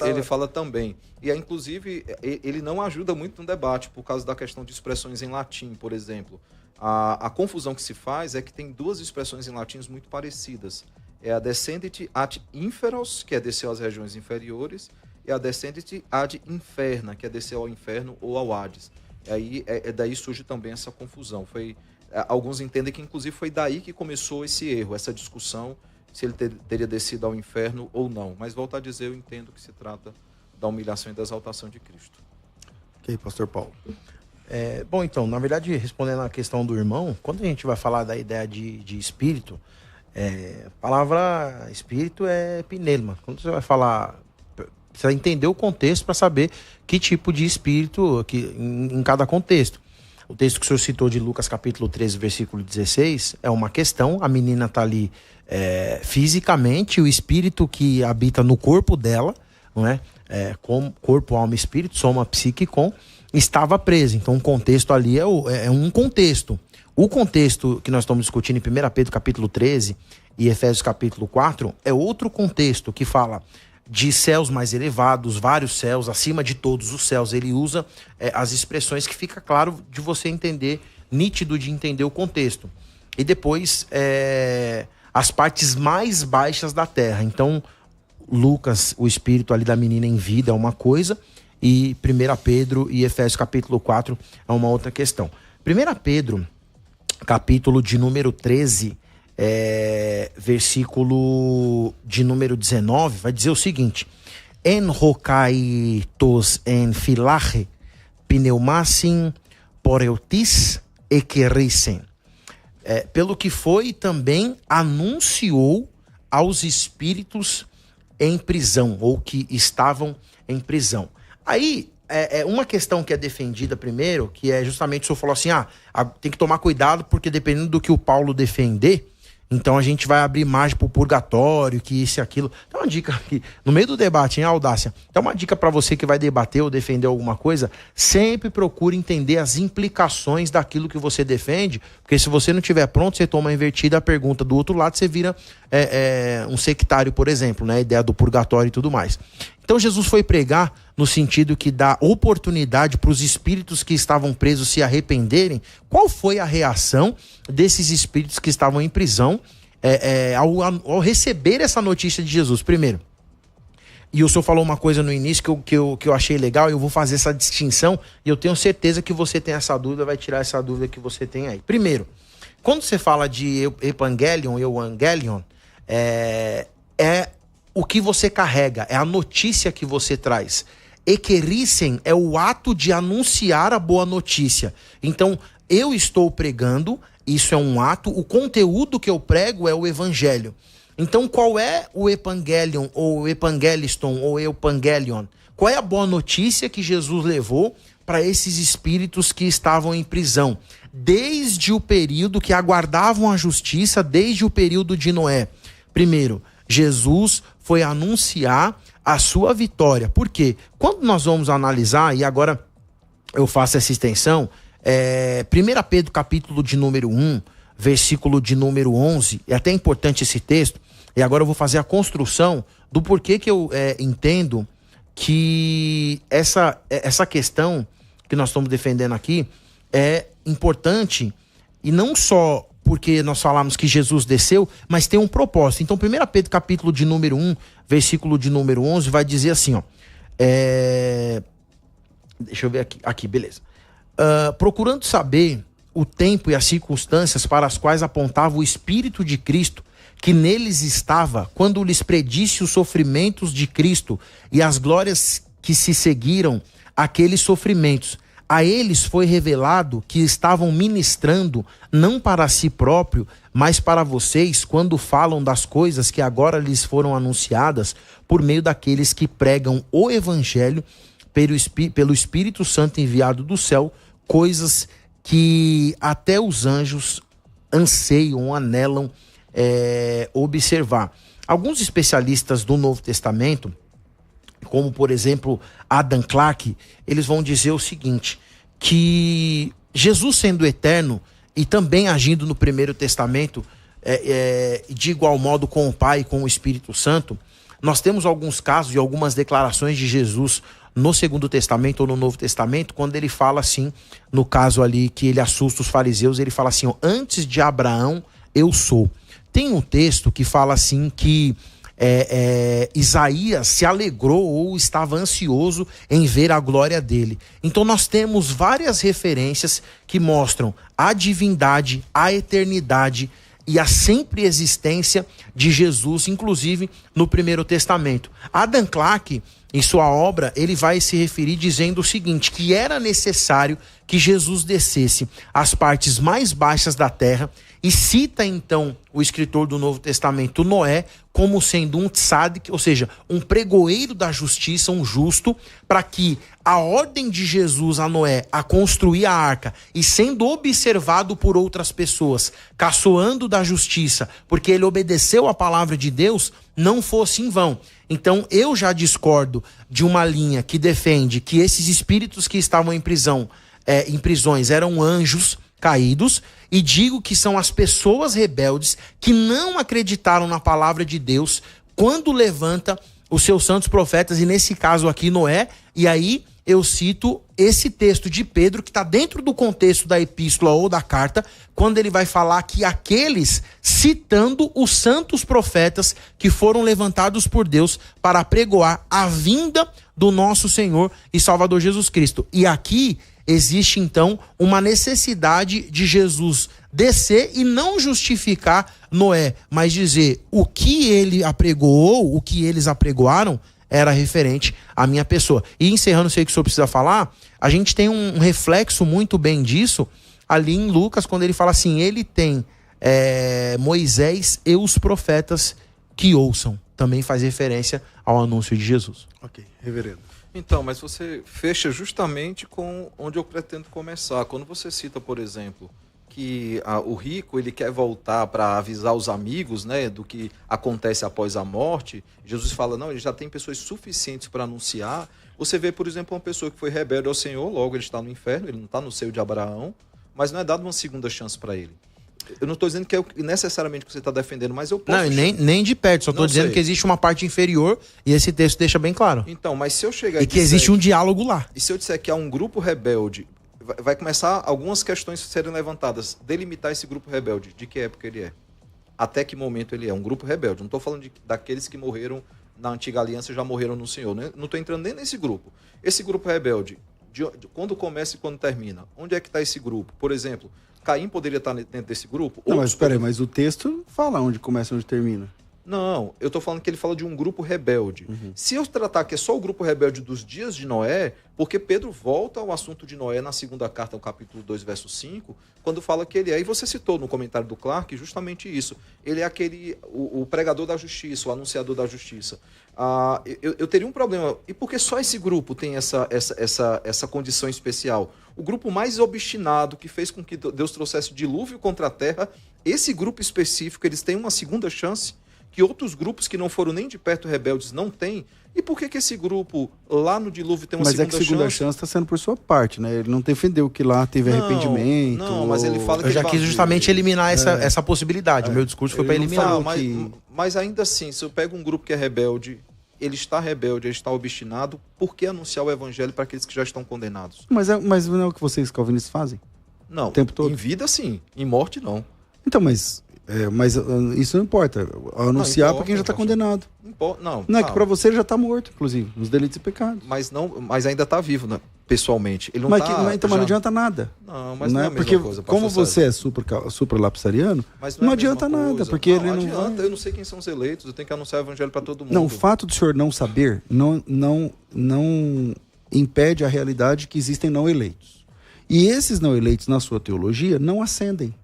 C: Ele fala também. E inclusive, ele não ajuda muito no debate, por causa da questão de expressões em latim, por exemplo. A confusão que se faz é que tem duas expressões em latim muito parecidas. É a descendit ad inferos, que é descer às regiões inferiores, e a descendit ad inferna, que é descer ao inferno ou ao Hades. E aí, daí surge também essa confusão. Alguns entendem que, inclusive, foi daí que começou esse erro, essa discussão, se ele teria descido ao inferno ou não. Mas, volto a dizer, eu entendo que se trata da humilhação e da exaltação de Cristo.
B: Ok, pastor Paulo.
D: Bom, então, na verdade, respondendo à questão do irmão, quando a gente vai falar da ideia de espírito, a palavra espírito é pneuma. Quando você vai falar, você vai entender o contexto para saber que tipo de espírito em cada contexto. O texto que o senhor citou de Lucas capítulo 13, versículo 16, é uma questão, a menina está ali fisicamente, o espírito que habita no corpo dela, não é? Corpo, alma e espírito, soma psiquicon, estava preso. Então o contexto ali é um contexto. O contexto que nós estamos discutindo em 1 Pedro capítulo 13 e Efésios capítulo 4 é outro contexto que fala de céus mais elevados, vários céus, acima de todos os céus. Ele usa as expressões que fica claro de você entender, nítido de entender o contexto. E depois as partes mais baixas da terra. Então Lucas, o espírito ali da menina em vida é uma coisa, e 1 Pedro e Efésios capítulo 4 é uma outra questão. 1 Pedro capítulo de número 13, versículo de número 19, vai dizer o seguinte: En hokaitos en filache, pneumassin poreutis ekerisen. Pelo que foi também anunciou aos espíritos em prisão, ou que estavam em prisão. Aí, uma questão que é defendida primeiro, que é justamente o senhor falou assim, tem que tomar cuidado, porque dependendo do que o Paulo defender, então a gente vai abrir margem pro purgatório, que isso e aquilo. Então uma dica aqui, no meio do debate, hein, Audácia? Então uma dica para você que vai debater ou defender alguma coisa, sempre procure entender as implicações daquilo que você defende, porque se você não estiver pronto, você toma invertida a pergunta do outro lado, você vira um sectário, por exemplo, né? A ideia do purgatório e tudo mais. Então Jesus foi pregar no sentido que dá oportunidade para os espíritos que estavam presos se arrependerem. Qual foi a reação desses espíritos que estavam em prisão ao receber essa notícia de Jesus? Primeiro, e o senhor falou uma coisa no início que eu achei legal, e eu vou fazer essa distinção, e eu tenho certeza que você tem essa dúvida, vai tirar essa dúvida que você tem aí. Primeiro, quando você fala de Evangelion, o que você carrega, é a notícia que você traz. Ekerissen é o ato de anunciar a boa notícia. Então, eu estou pregando, isso é um ato, o conteúdo que eu prego é o evangelho. Então, qual é o Evangelion, ou o Evangeliston, ou Evangelion? Qual é a boa notícia que Jesus levou para esses espíritos que estavam em prisão? Desde o período que aguardavam a justiça, desde o período de Noé. Primeiro, Jesus foi anunciar a sua vitória. Por quê? Quando nós vamos analisar, e agora eu faço essa extensão, 1 Pedro capítulo de número 1, versículo de número 11, é até importante esse texto, e agora eu vou fazer a construção do porquê que eu entendo que essa questão que nós estamos defendendo aqui é importante, e não só porque nós falamos que Jesus desceu, mas tem um propósito. Então, 1 Pedro capítulo de número 1, versículo de número 11, vai dizer assim, ó, deixa eu ver aqui, beleza. Procurando saber o tempo e as circunstâncias para as quais apontava o Espírito de Cristo, que neles estava, quando lhes predisse os sofrimentos de Cristo e as glórias que se seguiram àqueles sofrimentos. A eles foi revelado que estavam ministrando não para si próprio, mas para vocês, quando falam das coisas que agora lhes foram anunciadas por meio daqueles que pregam o Evangelho pelo Espírito Santo enviado do céu, coisas que até os anjos anseiam, anelam observar. Alguns especialistas do Novo Testamento, como por exemplo Adam Clarke, eles vão dizer o seguinte, que Jesus sendo eterno e também agindo no Primeiro Testamento de igual modo com o Pai e com o Espírito Santo, nós temos alguns casos e algumas declarações de Jesus no Segundo Testamento ou no Novo Testamento, quando ele fala assim, no caso ali que ele assusta os fariseus, ele fala assim, ó, antes de Abraão eu sou. Tem um texto que fala assim que Isaías se alegrou ou estava ansioso em ver a glória dele. Então nós temos várias referências que mostram a divindade, a eternidade e a sempre existência de Jesus, inclusive no Primeiro Testamento. Adam Clarke, em sua obra, ele vai se referir dizendo o seguinte, que era necessário que Jesus descesse às partes mais baixas da terra, e cita então o escritor do Novo Testamento, Noé, como sendo um tzadik, ou seja, um pregoeiro da justiça, um justo, para que a ordem de Jesus a Noé a construir a arca e sendo observado por outras pessoas, caçoando da justiça, porque ele obedeceu a palavra de Deus, não fosse em vão. Então eu já discordo de uma linha que defende que esses espíritos que estavam em prisões eram anjos caídos, e digo que são as pessoas rebeldes que não acreditaram na palavra de Deus quando levanta os seus santos profetas, e nesse caso aqui Noé, e aí eu cito esse texto de Pedro que está dentro do contexto da epístola ou da carta, quando ele vai falar que aqueles citando os santos profetas que foram levantados por Deus para pregoar a vinda do nosso Senhor e Salvador Jesus Cristo. E aqui existe então uma necessidade de Jesus descer e não justificar Noé, mas dizer o que ele apregoou, o que eles apregoaram era referente à minha pessoa. E encerrando, sei que o senhor precisa falar, a gente tem um reflexo muito bem disso ali em Lucas, quando ele fala assim, ele tem Moisés e os profetas que ouçam. Também faz referência ao anúncio de Jesus.
B: Ok, reverendo.
C: Então, mas você fecha justamente com onde eu pretendo começar. Quando você cita, por exemplo, que o rico ele quer voltar para avisar os amigos, né, do que acontece após a morte, Jesus fala, não, ele já tem pessoas suficientes para anunciar. Você vê, por exemplo, uma pessoa que foi rebelde ao Senhor, logo ele está no inferno, ele não está no seio de Abraão, mas não é dado uma segunda chance para ele. Eu não estou dizendo que é necessariamente o que você está defendendo, mas eu posso...
D: Não, nem de perto, só estou dizendo que existe uma parte inferior e esse texto deixa bem claro.
C: Então, mas se eu chegar
D: e que existe um diálogo lá.
C: E se eu disser que há um grupo rebelde, vai começar algumas questões a serem levantadas. Delimitar esse grupo rebelde, de que época ele é? Até que momento ele é? Um grupo rebelde. Não estou falando daqueles que morreram na antiga aliança e já morreram no Senhor. Né? Não estou entrando nem nesse grupo. Esse grupo rebelde, de quando começa e quando termina? Onde é que está esse grupo? Por exemplo... Caim poderia estar dentro desse grupo?
B: Não, mas espera aí, mas o texto fala onde começa e onde termina.
C: Não, eu estou falando que ele fala de um grupo rebelde. Se eu tratar que é só o grupo rebelde dos dias de Noé, porque Pedro volta ao assunto de Noé na segunda carta, no capítulo 2, verso 5, quando fala que ele é, e você citou no comentário do Clarke justamente isso, ele é o pregador da justiça, o anunciador da justiça. Eu teria um problema, e por que só esse grupo tem essa condição especial? O grupo mais obstinado que fez com que Deus trouxesse o dilúvio contra a terra, esse grupo específico, eles têm uma segunda chance, que outros grupos que não foram nem de perto rebeldes não têm. E por que esse grupo lá no dilúvio tem uma segunda chance?
B: Mas é que segunda chance está sendo por sua parte, né? Ele não defendeu que lá teve arrependimento.
C: Não, mas ele fala que
D: eu já quis justamente eliminar essa possibilidade. O meu discurso foi para eliminar.
C: Mas ainda assim, se eu pego um grupo que é rebelde, ele está obstinado, por que anunciar o evangelho para aqueles que já estão condenados?
B: Mas não é o que vocês calvinistas fazem?
C: Não,
B: o tempo todo?
C: Em vida sim, em morte não.
B: Então, mas isso não importa. Anunciar para quem já está condenado. Não, é que para você ele já está morto, inclusive, nos delitos e pecados.
C: Mas ainda está vivo, né? Pessoalmente. Ele não
B: então não adianta nada.
C: Não, mas não é a mesma
B: porque
C: coisa.
B: Como você é supralapsariano, não adianta nada, porque ele não
C: adianta. Eu não sei quem são os eleitos, eu tenho que anunciar o evangelho para todo mundo.
B: Não, o fato do senhor não saber não impede a realidade que existem não eleitos. E esses não eleitos, na sua teologia, não ascendem.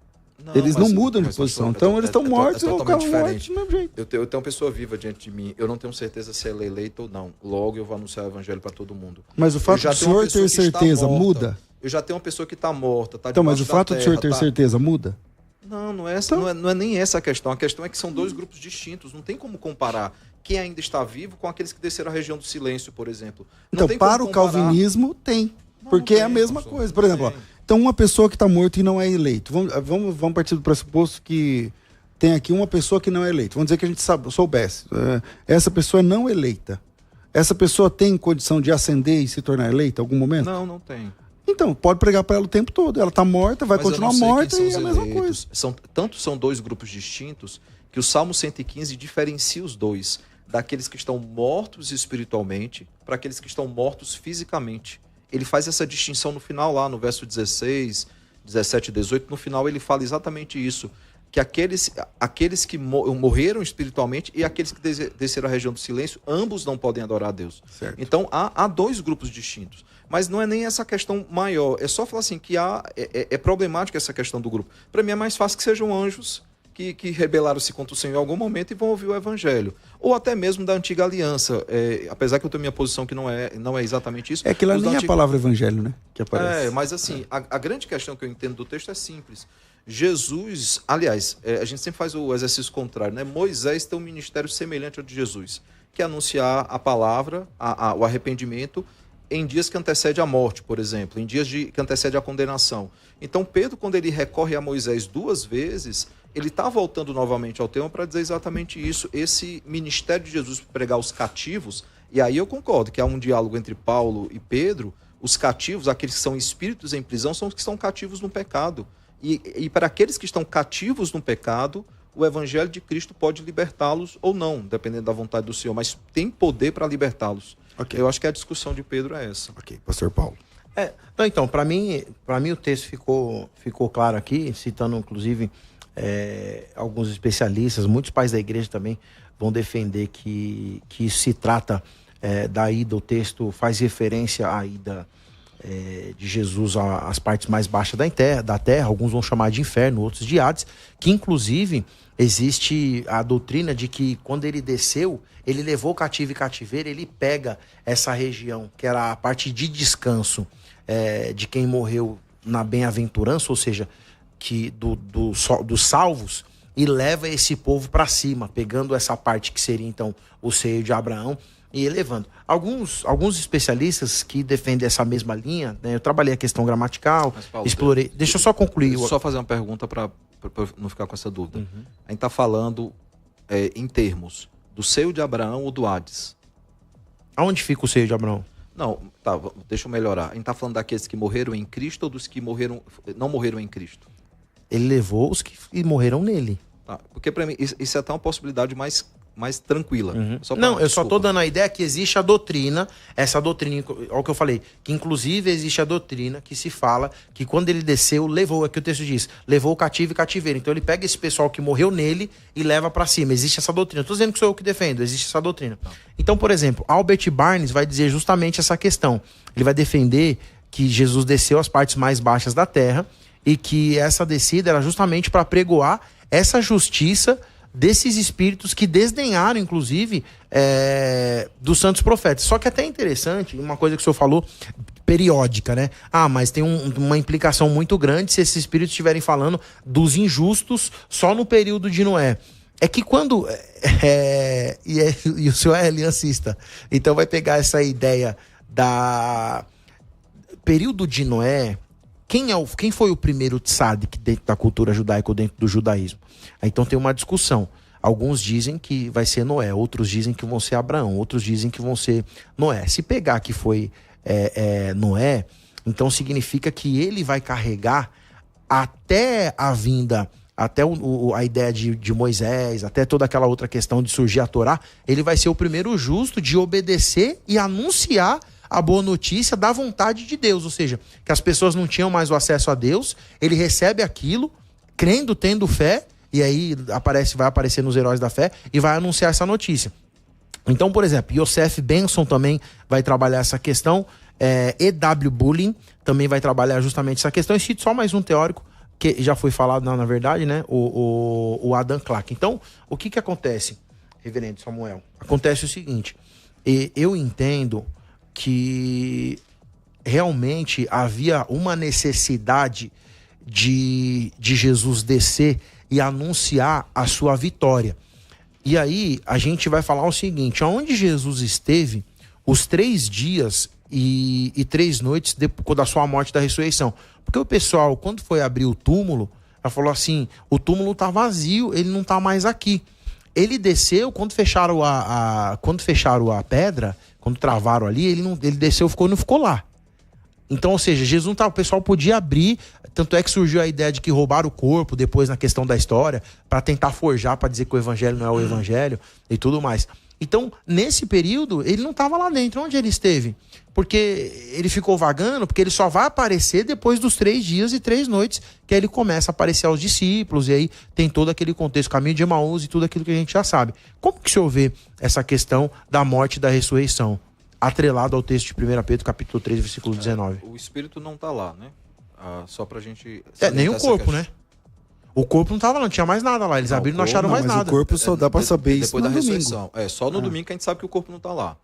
B: Eles não mudam de posição. Então eles estão mortos ou ficaram mortos do mesmo jeito.
C: Eu tenho uma pessoa viva diante de mim. Eu não tenho certeza se ela é eleita ou não. Logo eu vou anunciar o evangelho para todo mundo.
B: Mas o fato do senhor ter certeza muda?
C: Eu já tenho uma pessoa que está morta.
B: Então, mas o fato do senhor ter certeza muda?
C: Não é nem essa a questão. A questão é que são dois grupos distintos. Não tem como comparar quem ainda está vivo com aqueres que desceram a região do silêncio, por exemplo.
B: Então, para o calvinismo, tem. Porque é a mesma coisa. Por exemplo, então uma pessoa que está morta e não é eleito. Vamos partir do pressuposto que tem aqui uma pessoa que não é eleita. Vamos dizer que a gente soubesse. Essa pessoa é não eleita. Essa pessoa tem condição de ascender e se tornar eleita em algum momento?
C: Não tem.
B: Então, pode pregar para ela o tempo todo. Ela está morta, vai continuar morta e é a mesma coisa.
C: São dois grupos distintos que o Salmo 115 diferencia os dois. Daqueles que estão mortos espiritualmente para aqueles que estão mortos fisicamente. Ele faz essa distinção no final lá, no verso 16, 17 e 18, no final ele fala exatamente isso, que aqueles que morreram espiritualmente e aqueles que desceram a região do silêncio, ambos não podem adorar a Deus.
B: Certo.
C: Então há dois grupos distintos, mas não é nem essa questão maior, é só falar assim que é problemática essa questão do grupo. Para mim é mais fácil que sejam anjos que rebelaram-se contra o Senhor em algum momento e vão ouvir o evangelho. Ou até mesmo da antiga aliança. Apesar que eu tenho minha posição que não é exatamente isso.
B: É que lá nem a palavra evangelho, né? Que aparece.
C: Mas assim, a grande questão que eu entendo do texto é simples. Jesus, aliás, a gente sempre faz o exercício contrário, né? Moisés tem um ministério semelhante ao de Jesus, que é anunciar a palavra, o arrependimento, em dias que antecede a morte, por exemplo, em dias que antecede a condenação. Então Pedro, quando ele recorre a Moisés 2 vezes, ele está voltando novamente ao tema para dizer exatamente isso, esse ministério de Jesus para pregar os cativos, e aí eu concordo que há um diálogo entre Paulo e Pedro. Os cativos, aqueles que são espíritos em prisão, são os que estão cativos no pecado. E para aqueles que estão cativos no pecado, o evangelho de Cristo pode libertá-los ou não, dependendo da vontade do Senhor, mas tem poder para libertá-los.
B: Okay.
C: Eu acho que a discussão de Pedro é essa.
B: Ok, pastor Paulo.
D: Então, para mim o texto ficou claro aqui, citando inclusive alguns especialistas, muitos pais da igreja também vão defender que isso se trata da ida, o texto faz referência à ida de Jesus às partes mais baixas da terra, alguns vão chamar de inferno, outros de Hades, que inclusive existe a doutrina de que quando ele desceu, ele levou cativo e cativeiro, ele pega essa região, que era a parte de descanso de quem morreu na bem-aventurança, ou seja, que dos salvos, e leva esse povo para cima, pegando essa parte que seria então o seio de Abraão e elevando. Alguns especialistas que defendem essa mesma linha, né, eu trabalhei a questão gramatical, Paulo, explorei. Deixa eu só concluir.
C: Só fazer uma pergunta para não ficar com essa dúvida. A gente está falando em termos do seio de Abraão ou do Hades?
D: Aonde fica o seio de Abraão?
C: Não, tá, deixa eu melhorar. A gente está falando daqueles que morreram em Cristo ou dos que não morreram em Cristo?
D: Ele levou os que morreram nele.
C: Tá, porque para mim isso é até uma possibilidade mais tranquila.
D: Eu só estou dando a ideia que existe a doutrina, essa doutrina, olha o que eu falei, que inclusive existe a doutrina que se fala que quando ele desceu, levou, é que o texto diz, levou o cativo e cativeiro. Então ele pega esse pessoal que morreu nele e leva para cima. Existe essa doutrina. Estou dizendo que sou eu que defendo, existe essa doutrina. Então, por exemplo, Albert Barnes vai dizer justamente essa questão. Ele vai defender que Jesus desceu às partes mais baixas da terra e que essa descida era justamente para pregoar essa justiça desses espíritos que desdenharam, inclusive, dos santos profetas. Só que até é interessante, uma coisa que o senhor falou, periódica, né? Mas tem uma implicação muito grande se esses espíritos estiverem falando dos injustos só no período de Noé. É que quando... E o senhor é aliancista. Então vai pegar essa ideia da... Período de Noé... Quem foi o primeiro tzadik dentro da cultura judaica ou dentro do judaísmo? Então tem uma discussão. Alguns dizem que vai ser Noé, outros dizem que vão ser Abraão, outros dizem que vão ser Noé. Se pegar que foi Noé, então significa que ele vai carregar até a vinda, até a ideia de Moisés, até toda aquela outra questão de surgir a Torá, ele vai ser o primeiro justo de obedecer e anunciar a boa notícia da vontade de Deus, ou seja, que as pessoas não tinham mais o acesso a Deus, ele recebe aquilo, crendo, tendo fé, e aí vai aparecer nos Heróis da Fé e vai anunciar essa notícia. Então, por exemplo, Yosef Benson também vai trabalhar essa questão, E.W. Bulling também vai trabalhar justamente essa questão, e cito só mais um teórico, que já foi falado, na verdade, né, o Adam Clark. Então, o que acontece, reverendo Samuel? Acontece o seguinte, eu entendo que realmente havia uma necessidade de Jesus descer e anunciar a sua vitória. E aí a gente vai falar o seguinte, onde Jesus esteve os 3 dias e 3 noites depois da sua morte e da ressurreição. Porque o pessoal, quando foi abrir o túmulo, ela falou assim, o túmulo tá vazio, ele não tá mais aqui. Ele desceu, quando fecharam a pedra, quando travaram ali, ele desceu, não ficou lá. Então, ou seja, Jesus não tá, o pessoal podia abrir, tanto é que surgiu a ideia de que roubaram o corpo depois na questão da história, para tentar forjar, para dizer que o evangelho não é o evangelho e tudo mais. Então, nesse período, ele não estava lá dentro. Onde ele esteve? Porque ele ficou vagando, porque ele só vai aparecer depois dos 3 dias e 3 noites, que aí ele começa a aparecer aos discípulos, e aí tem todo aquele contexto, caminho de Emaús e tudo aquilo que a gente já sabe. Como que o senhor vê essa questão da morte e da ressurreição, atrelado ao texto de 1 Pedro, capítulo 3, versículo 19?
C: O espírito não está lá, né? Só pra gente...
D: nem o corpo, né? O corpo não estava lá, não tinha mais nada lá. Eles abriram e não acharam mais nada.
B: O corpo só dá pra saber isso
C: depois
B: no
C: da ressurreição.
B: domingo.
C: Só no domingo que a gente sabe que o corpo não tá lá.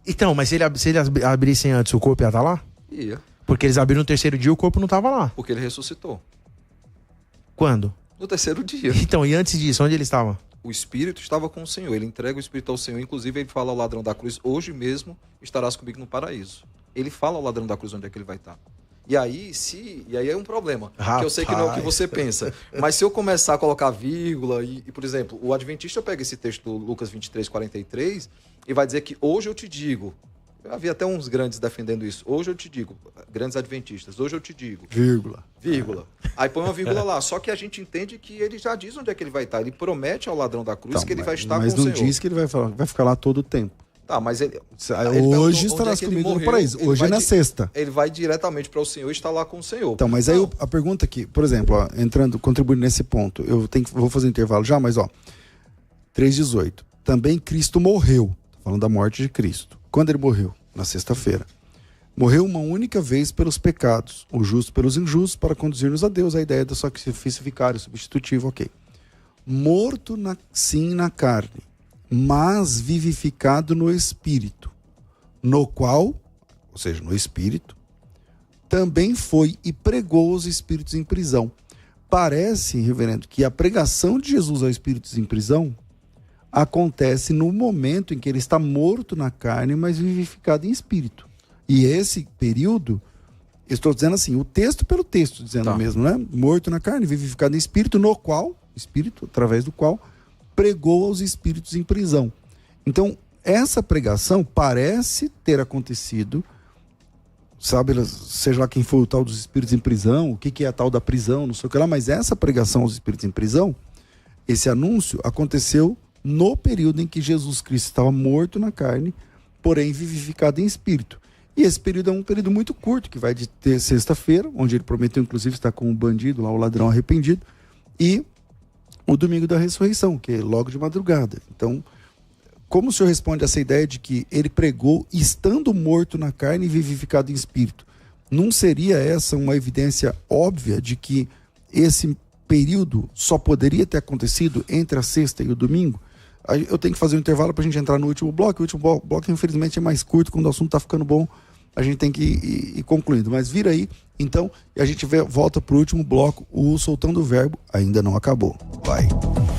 D: Então, mas se eles abrissem antes, o corpo ia estar lá?
C: Ia.
D: Porque eles abriram no 3º dia e o corpo não estava lá.
C: Porque ele ressuscitou.
D: Quando?
C: No 3º dia.
D: Então, e antes disso, onde ele estava?
C: O espírito estava com o Senhor. Ele entrega o espírito ao Senhor. Inclusive, ele fala ao ladrão da cruz, hoje mesmo estarás comigo no paraíso. Ele fala ao ladrão da cruz onde é que ele vai estar. E aí é um problema, que eu sei que não é o que você pensa. Mas se eu começar a colocar vírgula, por exemplo, o adventista pega esse texto do Lucas 23, 43, e vai dizer que hoje eu te digo, havia até uns grandes defendendo isso, hoje eu te digo, grandes adventistas, hoje eu te digo. Vírgula. Aí põe uma vírgula lá, só que a gente entende que ele já diz onde é que ele vai estar, ele promete ao ladrão da cruz que ele vai estar com o Senhor.
B: Mas não diz que ele vai ficar lá todo o tempo.
C: Tá, mas ele
B: hoje estarás comigo no paraíso. Hoje é na sexta.
C: Ele vai diretamente para o Senhor e está lá com o Senhor.
B: Então, mas aí a pergunta aqui, por exemplo, contribuindo nesse ponto, vou fazer um intervalo já, mas 3:18. Também Cristo morreu. Tô falando da morte de Cristo. Quando ele morreu? Na sexta-feira. Morreu uma única vez pelos pecados, o justo pelos injustos, para conduzir-nos a Deus. A ideia do sacrifício vicário, substitutivo, ok. Morto sim na carne, mas vivificado no Espírito, no qual, ou seja, no Espírito, também foi e pregou os espíritos em prisão. Parece, reverendo, que a pregação de Jesus aos espíritos em prisão acontece no momento em que ele está morto na carne, mas vivificado em espírito. E esse período, estou dizendo assim, o texto pelo texto, dizendo mesmo, né? Morto na carne, vivificado em espírito, no qual, espírito, através do qual, pregou aos espíritos em prisão. Então, essa pregação parece ter acontecido, sabe, seja lá quem foi o tal dos espíritos em prisão, o que é a tal da prisão, não sei o que lá, mas essa pregação aos espíritos em prisão, esse anúncio aconteceu no período em que Jesus Cristo estava morto na carne, porém vivificado em espírito. E esse período é um período muito curto, que vai de ter sexta-feira, onde ele prometeu inclusive estar com o bandido lá, o ladrão arrependido, e o domingo da ressurreição, que é logo de madrugada. Então, como o senhor responde a essa ideia de que ele pregou estando morto na carne e vivificado em espírito? Não seria essa uma evidência óbvia de que esse período só poderia ter acontecido entre a sexta e o domingo? Eu tenho que fazer um intervalo para a gente entrar no último bloco. O último bloco, infelizmente, é mais curto, quando o assunto está ficando bom. a gente tem que ir concluindo. Mas vira aí, então, e a gente volta pro último bloco, o Soltando o Verbo ainda não acabou. Vai.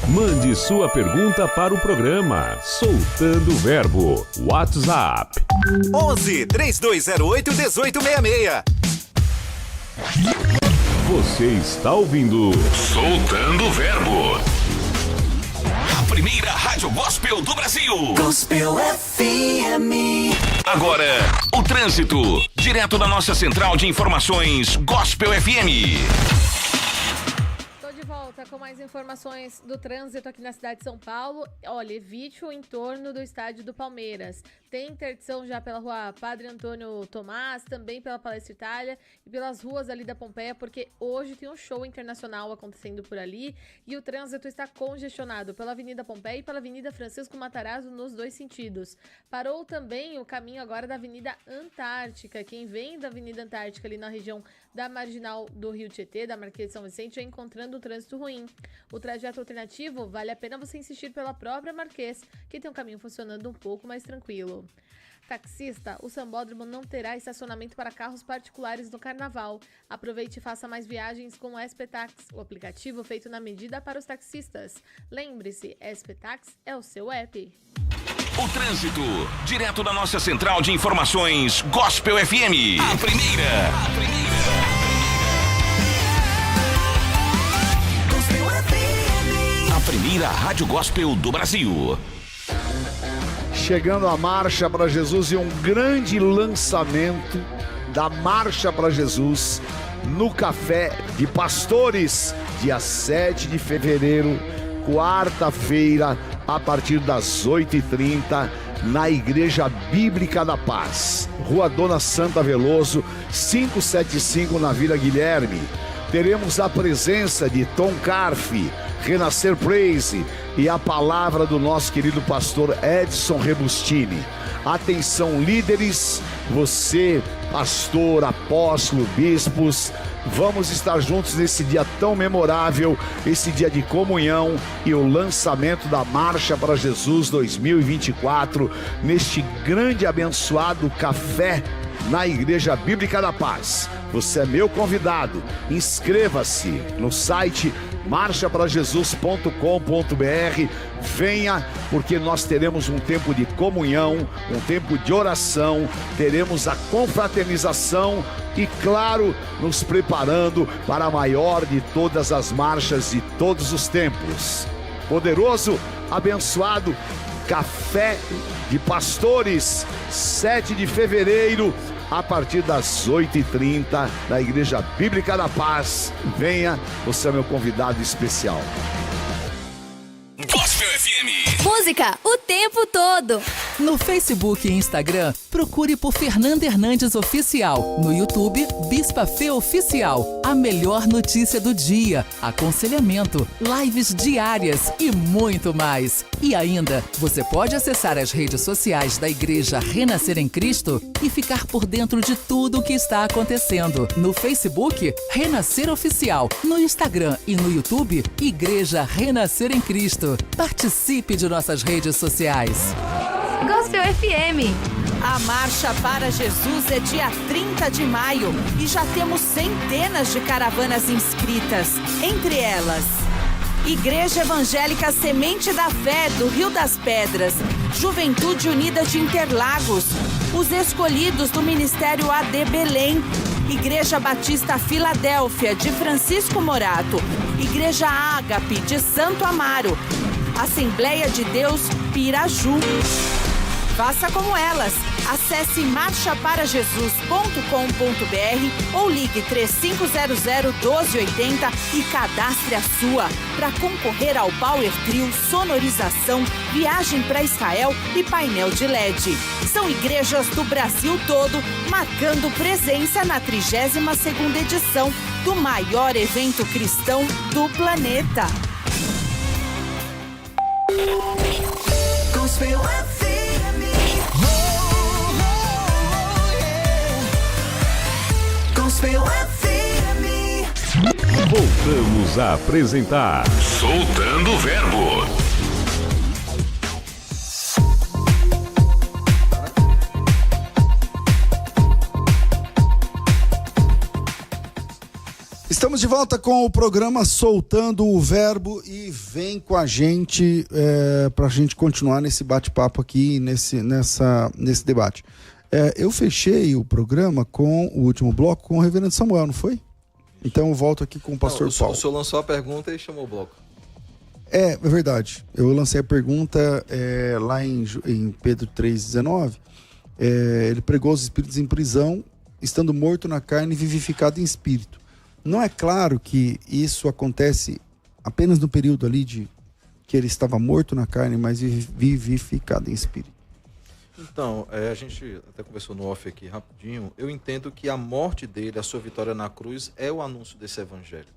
A: Mande sua pergunta para o programa Soltando o Verbo. WhatsApp
L: 11 3208 1866.
A: Você está ouvindo
F: Soltando o Verbo. A primeira rádio gospel do Brasil.
H: Gospel FM.
F: Agora, o trânsito, direto da nossa central de informações Gospel FM.
E: Com mais informações do trânsito aqui na cidade de São Paulo. Olha, evite o entorno do estádio do Palmeiras. Tem interdição já pela rua Padre Antônio Tomás, também pela Palestra Itália e pelas ruas ali da Pompeia, porque hoje tem um show internacional acontecendo por ali e o trânsito está congestionado pela Avenida Pompeia e pela Avenida Francisco Matarazzo nos dois sentidos. Parou também o caminho agora da Avenida Antártica. Quem vem da Avenida Antártica ali na região da Marginal do Rio Tietê, da Marquês de São Vicente, já encontrando o trânsito ruim. O trajeto alternativo vale a pena você insistir pela própria Marquês, que tem um caminho funcionando um pouco mais tranquilo. Taxista, o Sambódromo não terá estacionamento para carros particulares no Carnaval. Aproveite e faça mais viagens com o SPTax, o aplicativo feito na medida para os taxistas. Lembre-se, SPTax é o seu app.
F: O trânsito, direto da nossa central de informações Gospel FM. A primeira. A primeira rádio gospel do Brasil.
G: Chegando a Marcha para Jesus e um grande lançamento da Marcha para Jesus no Café de Pastores, dia 7 de fevereiro, quarta-feira, a partir das 8h30, na Igreja Bíblica da Paz, Rua Dona Santa Veloso, 575, na Vila Guilherme. Teremos a presença de Tom Carfi, Renascer Praise e a palavra do nosso querido pastor Edson Rebustini. Atenção, líderes, você, pastor, apóstolo, bispos, vamos estar juntos nesse dia tão memorável, esse dia de comunhão e o lançamento da Marcha para Jesus 2024, neste grande e abençoado café na Igreja Bíblica da Paz. Você é meu convidado, inscreva-se no site marchaprajesus.com.br, venha, porque nós teremos um tempo de comunhão, um tempo de oração, teremos a confraternização e, claro, nos preparando para a maior de todas as marchas de todos os tempos. Poderoso, abençoado Café de Pastores, 7 de fevereiro, a partir das 8h30, na Igreja Bíblica da Paz. Venha, você é meu convidado especial.
F: Gospel FM.
M: Música o tempo todo.
N: No Facebook e Instagram, procure por Fernanda Hernandes Oficial. No YouTube, Bispa Fê Oficial. A melhor notícia do dia, aconselhamento, lives diárias e muito mais. E ainda, você pode acessar as redes sociais da Igreja Renascer em Cristo e ficar por dentro de tudo o que está acontecendo. No Facebook, Renascer Oficial. No Instagram e no YouTube, Igreja Renascer em Cristo. Participe de nossas redes sociais.
M: Gospel FM.
I: A Marcha para Jesus é dia 30 de maio e já temos centenas de caravanas inscritas. Entre elas, Igreja Evangélica Semente da Fé do Rio das Pedras, Juventude Unida de Interlagos, os Escolhidos do Ministério AD Belém, Igreja Batista Filadélfia de Francisco Morato, Igreja Ágape de Santo Amaro, Assembleia de Deus Piraju. Faça como elas. Acesse marchaparajesus.com.br ou ligue 3500-1280 e cadastre a sua para concorrer ao Power Trio, sonorização, viagem para Israel e painel de LED. São igrejas do Brasil todo marcando presença na 32ª edição do maior evento cristão do planeta.
H: Gospel FM. Gospel FM.
A: Voltamos a apresentar
F: Soltando o Verbo.
B: Estamos de volta com o programa Soltando o Verbo e vem com a gente para a gente continuar nesse bate-papo aqui, nesse debate. Eu fechei o programa com o último bloco com o reverendo Samuel, não foi? Então eu volto aqui com o pastor Paulo.
C: O senhor lançou a pergunta e chamou o bloco.
B: É verdade. Eu lancei a pergunta lá em Pedro 3,19. Ele pregou os espíritos em prisão, estando morto na carne e vivificado em espírito. Não é claro que isso acontece apenas no período ali de que ele estava morto na carne, mas vivificado em espírito.
C: Então, a gente até conversou no off aqui rapidinho. Eu entendo que a morte dele, a sua vitória na cruz, é o anúncio desse evangelho.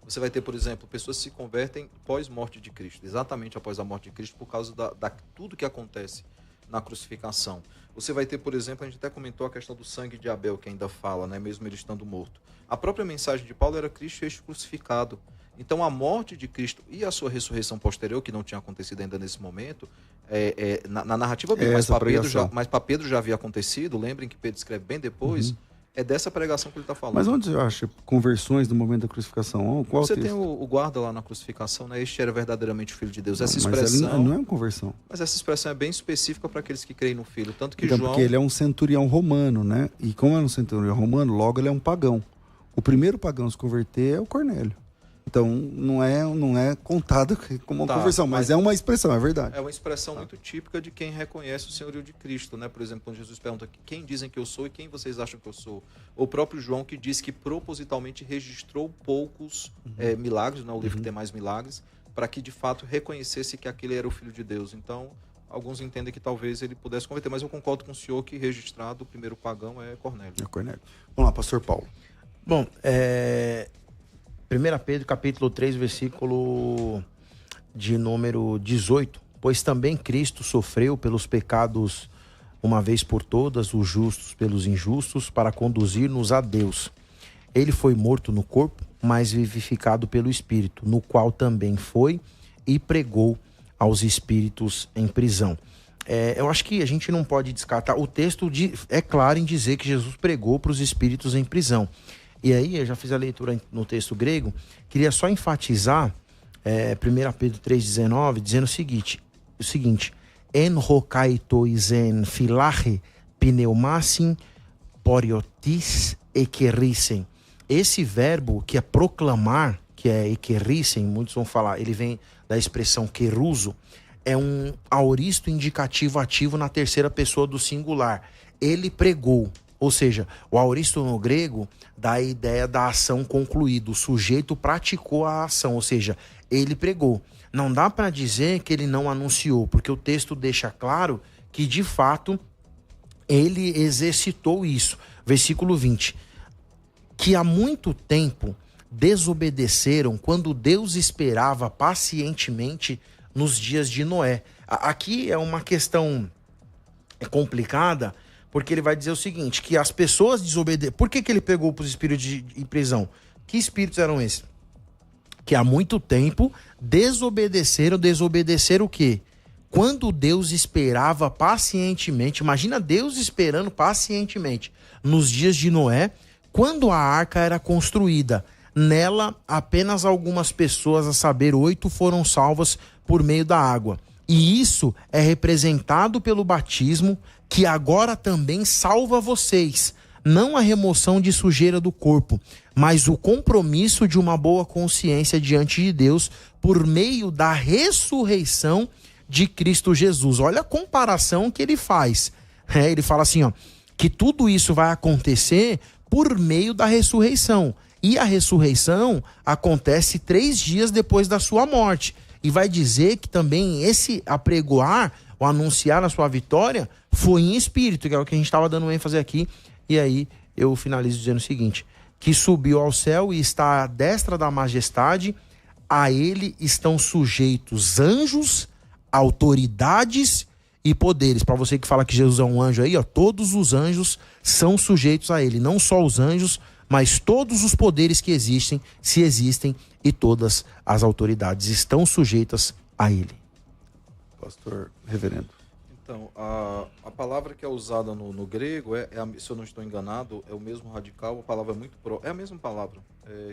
C: Você vai ter, por exemplo, pessoas que se convertem pós-morte de Cristo, exatamente após a morte de Cristo, por causa da tudo que acontece na crucificação. Você vai ter, por exemplo, a gente até comentou a questão do sangue de Abel, que ainda fala, né, mesmo ele estando morto. A própria mensagem de Paulo era Cristo este crucificado. Então a morte de Cristo e a sua ressurreição posterior, que não tinha acontecido ainda nesse momento, na narrativa bíblica, mas para Pedro já havia acontecido, lembrem que Pedro escreve bem depois, é dessa pregação que ele está falando.
B: Mas onde você acha conversões no momento da crucificação? Qual
C: você
B: texto?
C: tem o guarda lá na crucificação, né? Este era verdadeiramente o Filho de Deus.
B: Não,
C: essa expressão
B: mas não é uma conversão.
C: Mas essa expressão é bem específica para aqueles que creem no Filho. Tanto que
B: então,
C: João...
B: porque ele é um centurião romano, né? E como é um centurião romano, logo ele é um pagão. O primeiro pagão a se converter é o Cornélio. Então não é contado como uma conversão, mas é uma expressão, é verdade.
C: É uma expressão muito típica de quem reconhece o senhorio de Cristo, né? Por exemplo, quando Jesus pergunta quem dizem que eu sou e quem vocês acham que eu sou. O próprio João que diz que propositalmente registrou poucos milagres, né? O livro que tem mais milagres, para que de fato reconhecesse que aquele era o Filho de Deus. Então, alguns entendem que talvez ele pudesse converter, mas eu concordo com o senhor que registrado o primeiro pagão é Cornélio.
B: É Cornélio. Vamos lá, pastor Paulo.
D: Bom, 1 Pedro capítulo 3, versículo de número 18. Pois também Cristo sofreu pelos pecados uma vez por todas, os justos pelos injustos, para conduzir-nos a Deus. Ele foi morto no corpo, mas vivificado pelo Espírito, no qual também foi e pregou aos espíritos em prisão. Eu acho que a gente não pode descartar. O texto é claro em dizer que Jesus pregou para os espíritos em prisão. E aí, eu já fiz a leitura no texto grego, queria só enfatizar 1 Pedro 3,19, dizendo o seguinte: En hokaitois en filache pneumasin poriotis ekerisen. Esse verbo que é proclamar, que é ekerisen, muitos vão falar, ele vem da expressão keruso, é um aoristo indicativo ativo na terceira pessoa do singular. Ele pregou. Ou seja, o aoristo no grego dá a ideia da ação concluída. O sujeito praticou a ação, ou seja, ele pregou. Não dá para dizer que ele não anunciou, porque o texto deixa claro que, de fato, ele exercitou isso. Versículo 20. Que há muito tempo desobedeceram quando Deus esperava pacientemente nos dias de Noé. Aqui é uma questão complicada, porque ele vai dizer o seguinte, que as pessoas desobedeceram. Por que ele pegou para os espíritos em prisão? Que espíritos eram esses? Que há muito tempo desobedeceram o quê? Quando Deus esperava pacientemente, imagina Deus esperando pacientemente, nos dias de Noé, quando a arca era construída. Nela, apenas algumas pessoas, a saber, 8, foram salvas por meio da água. E isso é representado pelo batismo, que agora também salva vocês. Não a remoção de sujeira do corpo, mas o compromisso de uma boa consciência diante de Deus por meio da ressurreição de Cristo Jesus. Olha a comparação que ele faz. Ele fala assim, que tudo isso vai acontecer por meio da ressurreição. E a ressurreição acontece 3 dias depois da sua morte. E vai dizer que também esse apregoar, ou anunciar a sua vitória, foi em espírito, que é o que a gente estava dando ênfase aqui. E aí eu finalizo dizendo o seguinte, que subiu ao céu e está à destra da majestade, a ele estão sujeitos anjos, autoridades e poderes. Para você que fala que Jesus é um anjo aí, todos os anjos são sujeitos a ele, não só os anjos, mas todos os poderes que existem, se existem, e todas as autoridades estão sujeitas a ele.
B: Pastor Reverendo.
C: Então, a palavra que é usada no grego, se eu não estou enganado, é o mesmo radical, a palavra é muito é a mesma palavra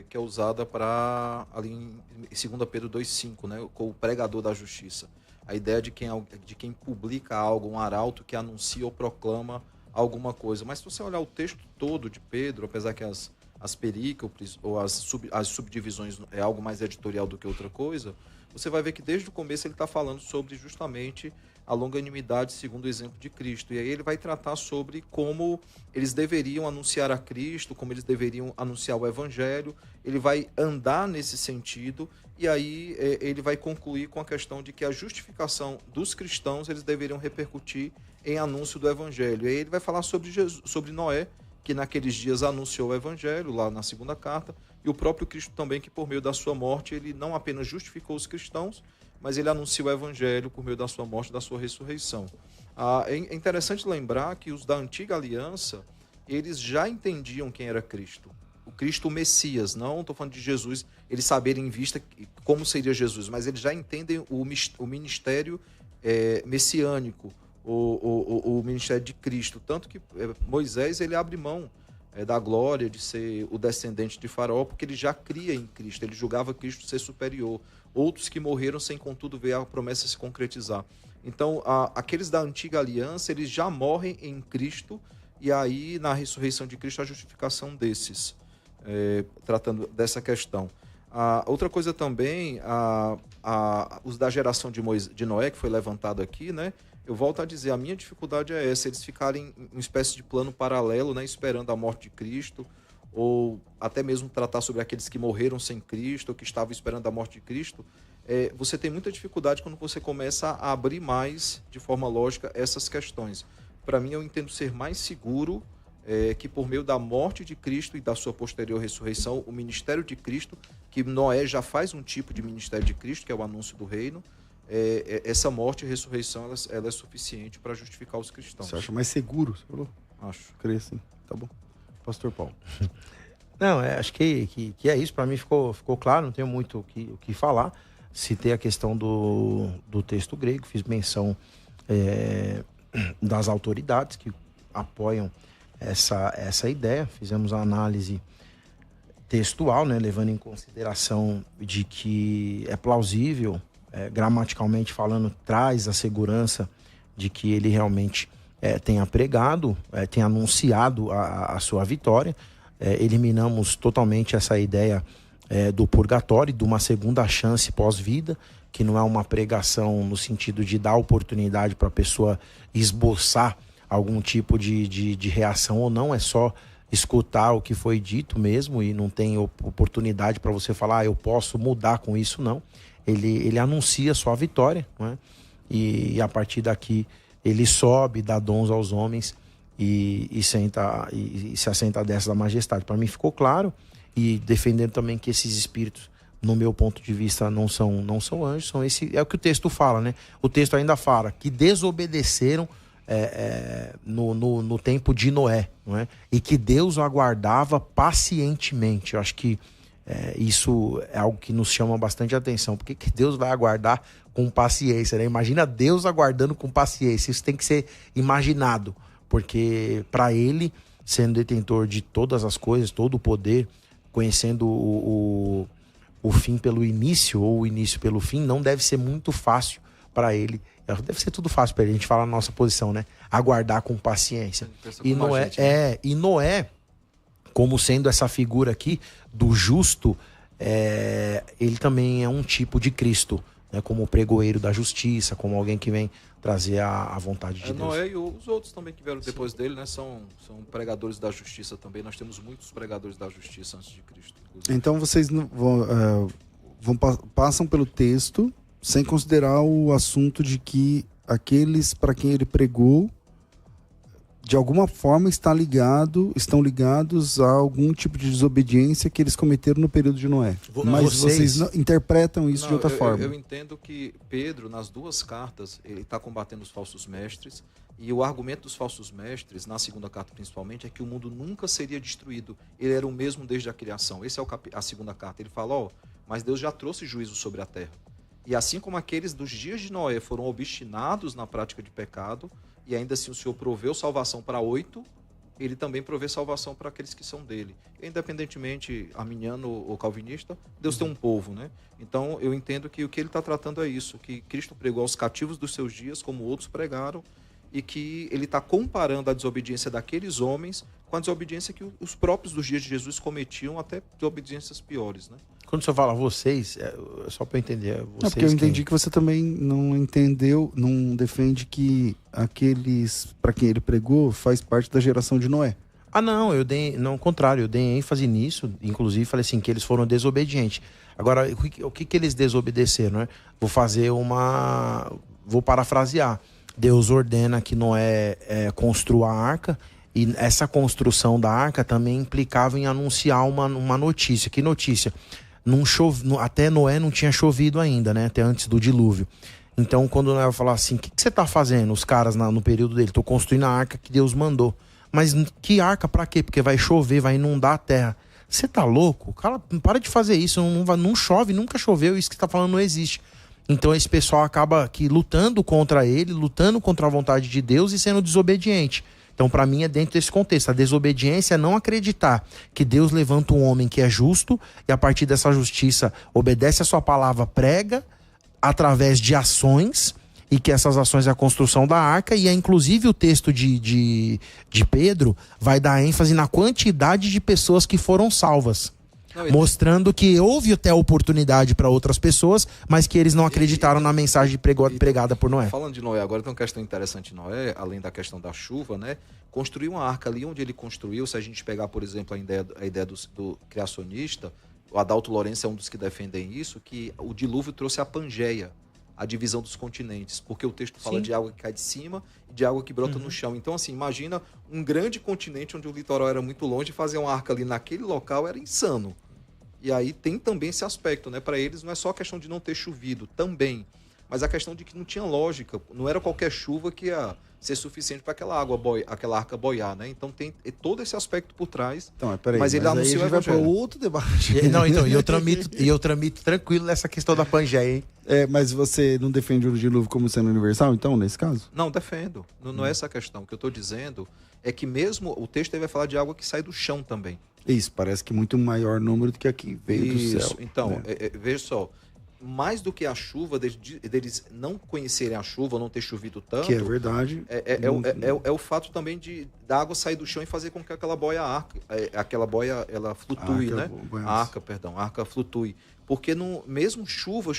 C: que é usada para, ali em 2 Pedro 2,5, né, com o pregador da justiça. A ideia de quem publica algo, um arauto que anuncia ou proclama alguma coisa. Mas se você olhar o texto todo de Pedro, apesar que as perícopes ou as subdivisões é algo mais editorial do que outra coisa, você vai ver que desde o começo ele está falando sobre justamente a longanimidade segundo o exemplo de Cristo. E aí ele vai tratar sobre como eles deveriam anunciar a Cristo, como eles deveriam anunciar o Evangelho. Ele vai andar nesse sentido e aí ele vai concluir com a questão de que a justificação dos cristãos eles deveriam repercutir em anúncio do Evangelho. E aí ele vai falar sobre Noé, que naqueles dias anunciou o Evangelho, lá na segunda carta, e o próprio Cristo também, que por meio da sua morte, ele não apenas justificou os cristãos, mas ele anuncia o Evangelho por meio da sua morte e da sua ressurreição. É interessante lembrar que os da antiga aliança, eles já entendiam quem era Cristo. O Cristo Messias, não estou falando de Jesus, eles saberem em vista como seria Jesus, mas eles já entendem o ministério messiânico, o ministério de Cristo. Tanto que Moisés ele abre mão da glória de ser o descendente de Faraó, porque ele já cria em Cristo, ele julgava Cristo ser superior. Outros que morreram sem, contudo, ver a promessa se concretizar. Então, aqueles da antiga aliança, eles já morrem em Cristo, e aí, na ressurreição de Cristo, a justificação desses, tratando dessa questão. Outra coisa também, os da geração de Noé, que foi levantado aqui, né? Eu volto a dizer, a minha dificuldade é essa, eles ficarem em uma espécie de plano paralelo, né, esperando a morte de Cristo, ou até mesmo tratar sobre aqueles que morreram sem Cristo, ou que estavam esperando a morte de Cristo. Você tem muita dificuldade quando você começa a abrir mais, de forma lógica, essas questões. Para mim, eu entendo ser mais seguro que por meio da morte de Cristo e da sua posterior ressurreição, o ministério de Cristo, que Noé já faz um tipo de ministério de Cristo, que é o anúncio do reino, essa morte e ressurreição ela é suficiente para justificar os cristãos.
B: Você acha mais seguro? Você falou?
C: Acho.
B: Creio sim. Tá bom. Pastor Paulo.
D: Não, acho que é isso. Para mim ficou claro, não tenho muito o que falar. Citei a questão do texto grego, fiz menção das autoridades que apoiam essa ideia. Fizemos a análise textual, né, levando em consideração de que é plausível, gramaticalmente falando, traz a segurança de que ele realmente tenha pregado, tenha anunciado a sua vitória. Eliminamos totalmente essa ideia do purgatório, de uma segunda chance pós-vida, que não é uma pregação no sentido de dar oportunidade para a pessoa esboçar algum tipo de reação ou não, é só escutar o que foi dito mesmo e não tem oportunidade para você falar, eu posso mudar com isso, não. Ele anuncia sua vitória, não é? E a partir daqui ele sobe, dá dons aos homens e se assenta à destra da majestade. Para mim ficou claro, e defendendo também que esses espíritos, no meu ponto de vista, não são anjos, é o que o texto fala, né? O texto ainda fala que desobedeceram no tempo de Noé, não é? E que Deus o aguardava pacientemente. Eu acho que isso é algo que nos chama bastante atenção. Por que Deus vai aguardar com paciência, né? Imagina Deus aguardando com paciência. Isso tem que ser imaginado, porque para ele, sendo detentor de todas as coisas, todo o poder, conhecendo o fim pelo início ou o início pelo fim, não deve ser muito fácil para ele. Deve ser tudo fácil para ele, a gente fala na nossa posição, né? Aguardar com paciência. E Noé, como sendo essa figura aqui do justo, ele também é um tipo de Cristo, né? Como o pregoeiro da justiça, como alguém que vem trazer a vontade de Deus.
C: Noé e os outros também que vieram depois dele, né? São pregadores da justiça também. Nós temos muitos pregadores da justiça antes de Cristo, inclusive.
B: Então vocês passam pelo texto sem considerar o assunto de que aqueles para quem ele pregou, de alguma forma estão ligados a algum tipo de desobediência que eles cometeram no período de Noé. Mas vocês não interpretam isso de outra forma.
C: Eu entendo que Pedro, nas duas cartas, ele está combatendo os falsos mestres, e o argumento dos falsos mestres, na segunda carta principalmente, é que o mundo nunca seria destruído. Ele era o mesmo desde a criação. Essa é a segunda carta. Ele fala, mas Deus já trouxe juízo sobre a terra. E assim como aqueles dos dias de Noé foram obstinados na prática de pecado, e ainda assim o Senhor proveu salvação para 8, ele também provê salvação para aqueles que são dele. Independentemente, arminiano ou calvinista, Deus tem um povo, né? Então, eu entendo que o que ele está tratando é isso, que Cristo pregou aos cativos dos seus dias, como outros pregaram, e que ele está comparando a desobediência daqueles homens com a desobediência que os próprios dos dias de Jesus cometiam, até desobediências piores, né?
D: Quando o senhor fala vocês, só para eu entender, vocês
B: Não, porque eu entendi que você também não entendeu, não defende que aqueles para quem ele pregou faz parte da geração de Noé.
D: Ah, não, não, ao contrário, eu dei ênfase nisso, inclusive falei assim, que eles foram desobedientes. Agora, o que eles desobedeceram, né? Vou parafrasear. Deus ordena que Noé construa a arca, e essa construção da arca também implicava em anunciar uma notícia. Que notícia? Até Noé não tinha chovido ainda, né? Até antes do dilúvio. Então, quando Noé falar assim, o que você está fazendo? Os caras no período dele, estou construindo a arca que Deus mandou. Mas que arca para quê? Porque vai chover, vai inundar a terra. Você tá louco? Cara, para de fazer isso, não chove, nunca choveu, isso que você tá falando não existe. Então esse pessoal acaba aqui lutando contra ele, lutando contra a vontade de Deus e sendo desobediente. Então para mim é dentro desse contexto. A desobediência é não acreditar que Deus levanta um homem que é justo e a partir dessa justiça obedece a sua palavra, prega através de ações, e que essas ações é a construção da arca, e é inclusive o texto de Pedro vai dar ênfase na quantidade de pessoas que foram salvas. Mostrando que houve até oportunidade para outras pessoas, mas que eles não acreditaram na mensagem pregada por Noé.
C: Falando de Noé, agora tem uma questão interessante de Noé, além da questão da chuva, né? Construiu uma arca ali onde ele construiu, se a gente pegar, por exemplo, a ideia do criacionista, o Adalto Lourenço é um dos que defendem isso, que o dilúvio trouxe a Pangeia, a divisão dos continentes, porque o texto fala de água que cai de cima e de água que brota no chão. Então, assim, imagina um grande continente onde o litoral era muito longe, fazer uma arca ali naquele local era insano. E aí tem também esse aspecto, né? Para eles não é só a questão de não ter chovido, também, mas a questão de que não tinha lógica, não era qualquer chuva que ia ser suficiente para aquela arca boiar, né? Então tem todo esse aspecto por trás.
B: Então, peraí,
C: mas ele anunciou o
B: vai para
C: evangelho.
B: outro debate.
D: Não, então, e eu tramito tranquilo nessa questão da Pangeia, hein?
B: Mas você não defende o dilúvio como sendo universal, então, nesse caso?
C: Não, defendo. Não é essa a questão. O que eu estou dizendo é que mesmo o texto vai falar de água que sai do chão também.
B: Isso, parece que muito maior número do que aqui veio do céu.
C: Então,
B: né?
C: veja só, mais do que a chuva, deles não conhecerem a chuva, não ter chovido tanto...
B: Que é verdade.
C: É o fato também da água sair do chão e fazer com que aquela boia ela flutue, né? A arca flutue. Porque mesmo chuva,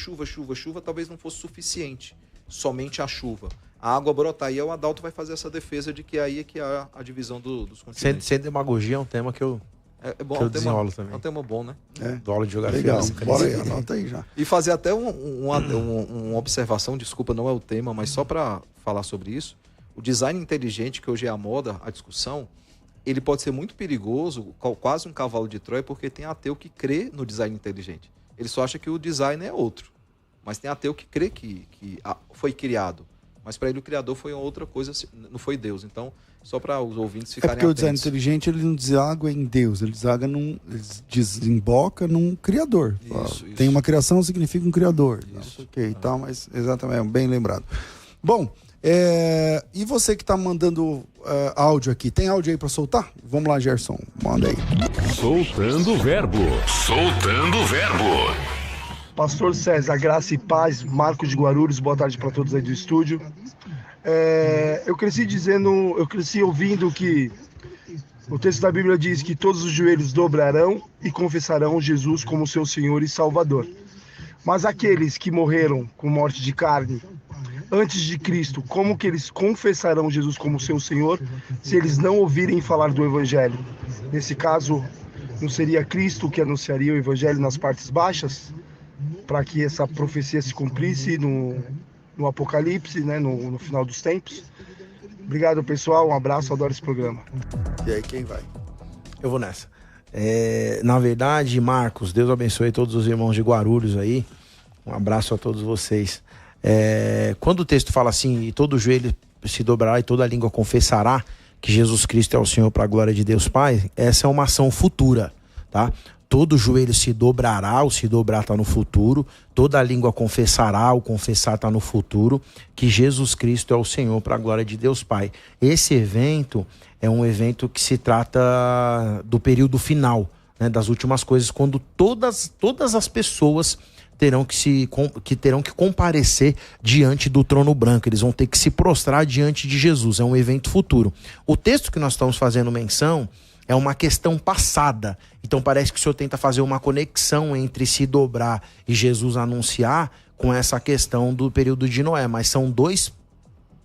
C: talvez não fosse suficiente, somente a chuva. A água brotar, aí o Adalto vai fazer essa defesa de que aí é que há a divisão dos continentes.
D: Sem demagogia é um tema que eu...
C: É bom,
D: que eu desenrolo também.
C: É um tema bom, né?
D: Do aula de geografia.
B: Legal, bora aí, anota aí já.
C: E fazer até uma observação, desculpa, não é o tema, mas só para falar sobre isso. O design inteligente, que hoje é a moda, a discussão, ele pode ser muito perigoso, quase um cavalo de Troia, porque tem ateu que crê no design inteligente. Ele só acha que o design é outro. Mas tem ateu que crê que foi criado. Mas para ele o criador foi outra coisa, não foi Deus. Então, só para os ouvintes ficarem atentos.
B: É porque o design inteligente ele não deságua em Deus, ele desemboca num criador.
C: Isso.
B: Tem uma criação, significa um criador.
C: Isso.
B: Ok, tá, mas exatamente, bem lembrado. Bom, e você que está mandando áudio aqui, tem áudio aí para soltar? Vamos lá, Gerson, manda aí.
A: Soltando o verbo. Soltando o verbo.
O: Pastor César, graça e paz, Marcos de Guarulhos, boa tarde para todos aí do estúdio. Eu cresci ouvindo que o texto da Bíblia diz que todos os joelhos dobrarão e confessarão Jesus como seu Senhor e Salvador. Mas aqueles que morreram com morte de carne antes de Cristo, como que eles confessarão Jesus como seu Senhor se eles não ouvirem falar do Evangelho? Nesse caso, não seria Cristo que anunciaria o Evangelho nas partes baixas? Para que essa profecia se cumprisse no Apocalipse, né, no final dos tempos. Obrigado, pessoal. Um abraço, adoro esse programa.
B: E aí, quem vai?
D: Eu vou nessa. Na verdade, Marcos, Deus abençoe todos os irmãos de Guarulhos aí. Um abraço a todos vocês. Quando o texto fala assim, e todo joelho se dobrará e toda língua confessará que Jesus Cristo é o Senhor para a glória de Deus Pai, essa é uma ação futura, tá? todo joelho se dobrará, o se dobrar está no futuro, toda língua confessará, o confessar está no futuro, que Jesus Cristo é o Senhor, para a glória de Deus Pai. Esse evento é um evento que se trata do período final, né, das últimas coisas, quando todas as pessoas terão que comparecer diante do trono branco, eles vão ter que se prostrar diante de Jesus, é um evento futuro. O texto que nós estamos fazendo menção é uma questão passada, então parece que o Senhor tenta fazer uma conexão entre se dobrar e Jesus anunciar com essa questão do período de Noé, mas são dois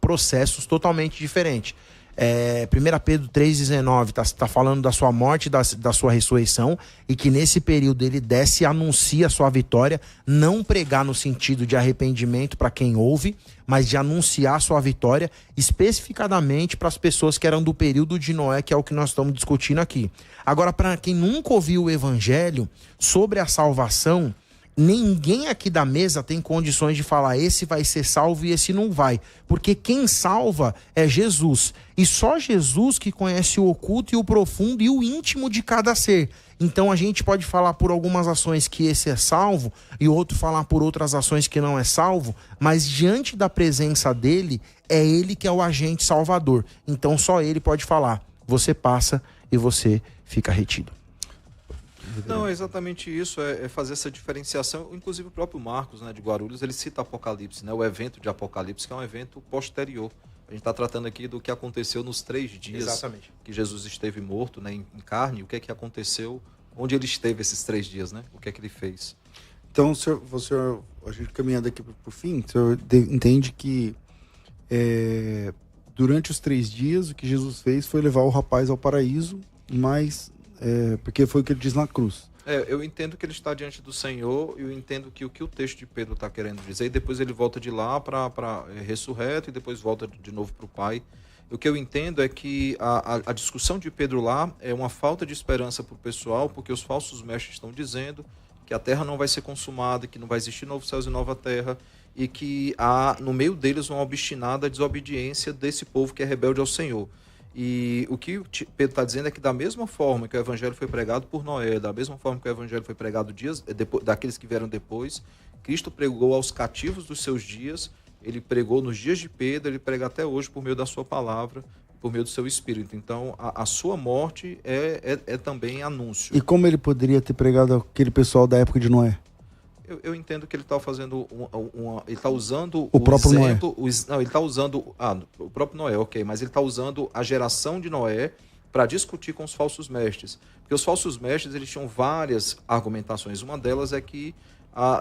D: processos totalmente diferentes. 1 Pedro 3,19 está falando da sua morte, da sua ressurreição, e que nesse período ele desce e anuncia a sua vitória, não pregar no sentido de arrependimento para quem ouve, mas de anunciar a sua vitória especificadamente para as pessoas que eram do período de Noé, que é o que nós estamos discutindo aqui. Agora, para quem nunca ouviu o evangelho sobre a salvação, ninguém aqui da mesa tem condições de falar esse vai ser salvo e esse não vai, porque quem salva é Jesus, e só Jesus que conhece o oculto e o profundo e o íntimo de cada ser. Então a gente pode falar por algumas ações que esse é salvo e o outro falar por outras ações que não é salvo, mas diante da presença dele, é ele que é o agente salvador, então só ele pode falar, você passa e você fica retido.
C: Não, é exatamente isso, é fazer essa diferenciação. Inclusive o próprio Marcos, né, de Guarulhos, ele cita Apocalipse, né, o evento de Apocalipse, que é um evento posterior. A gente está tratando aqui do que aconteceu nos 3 dias Exatamente. Que Jesus esteve morto, né, em carne. O que é que aconteceu, onde ele esteve esses 3 dias, né? O que é que ele fez?
B: Então, a gente caminhando aqui para o fim, o senhor entende que durante os 3 dias o que Jesus fez foi levar o rapaz ao paraíso, mas... porque foi o que ele diz na cruz.
C: Eu entendo que ele está diante do Senhor, eu entendo que o que o texto de Pedro está querendo dizer, e depois ele volta de lá para ressurreto e depois volta de novo para o Pai. O que eu entendo é que a discussão de Pedro lá é uma falta de esperança para o pessoal, porque os falsos mestres estão dizendo que a terra não vai ser consumada, que não vai existir novos céus e nova terra, e que há no meio deles uma obstinada desobediência desse povo que é rebelde ao Senhor. E o que Pedro está dizendo é que da mesma forma que o evangelho foi pregado por Noé, da mesma forma que o evangelho foi pregado daqueles que vieram depois, Cristo pregou aos cativos dos seus dias, ele pregou nos dias de Pedro, ele prega até hoje por meio da sua palavra, por meio do seu Espírito. Então, a sua morte é também anúncio.
B: E como ele poderia ter pregado aquele pessoal da época de Noé?
C: Eu entendo que ele está fazendo ele está usando
B: o próprio
C: exemplo,
B: Noé.
C: Não, ele está usando o próprio Noé, ok, mas ele está usando a geração de Noé para discutir com os falsos mestres, porque os falsos mestres eles tinham várias argumentações. Uma delas é que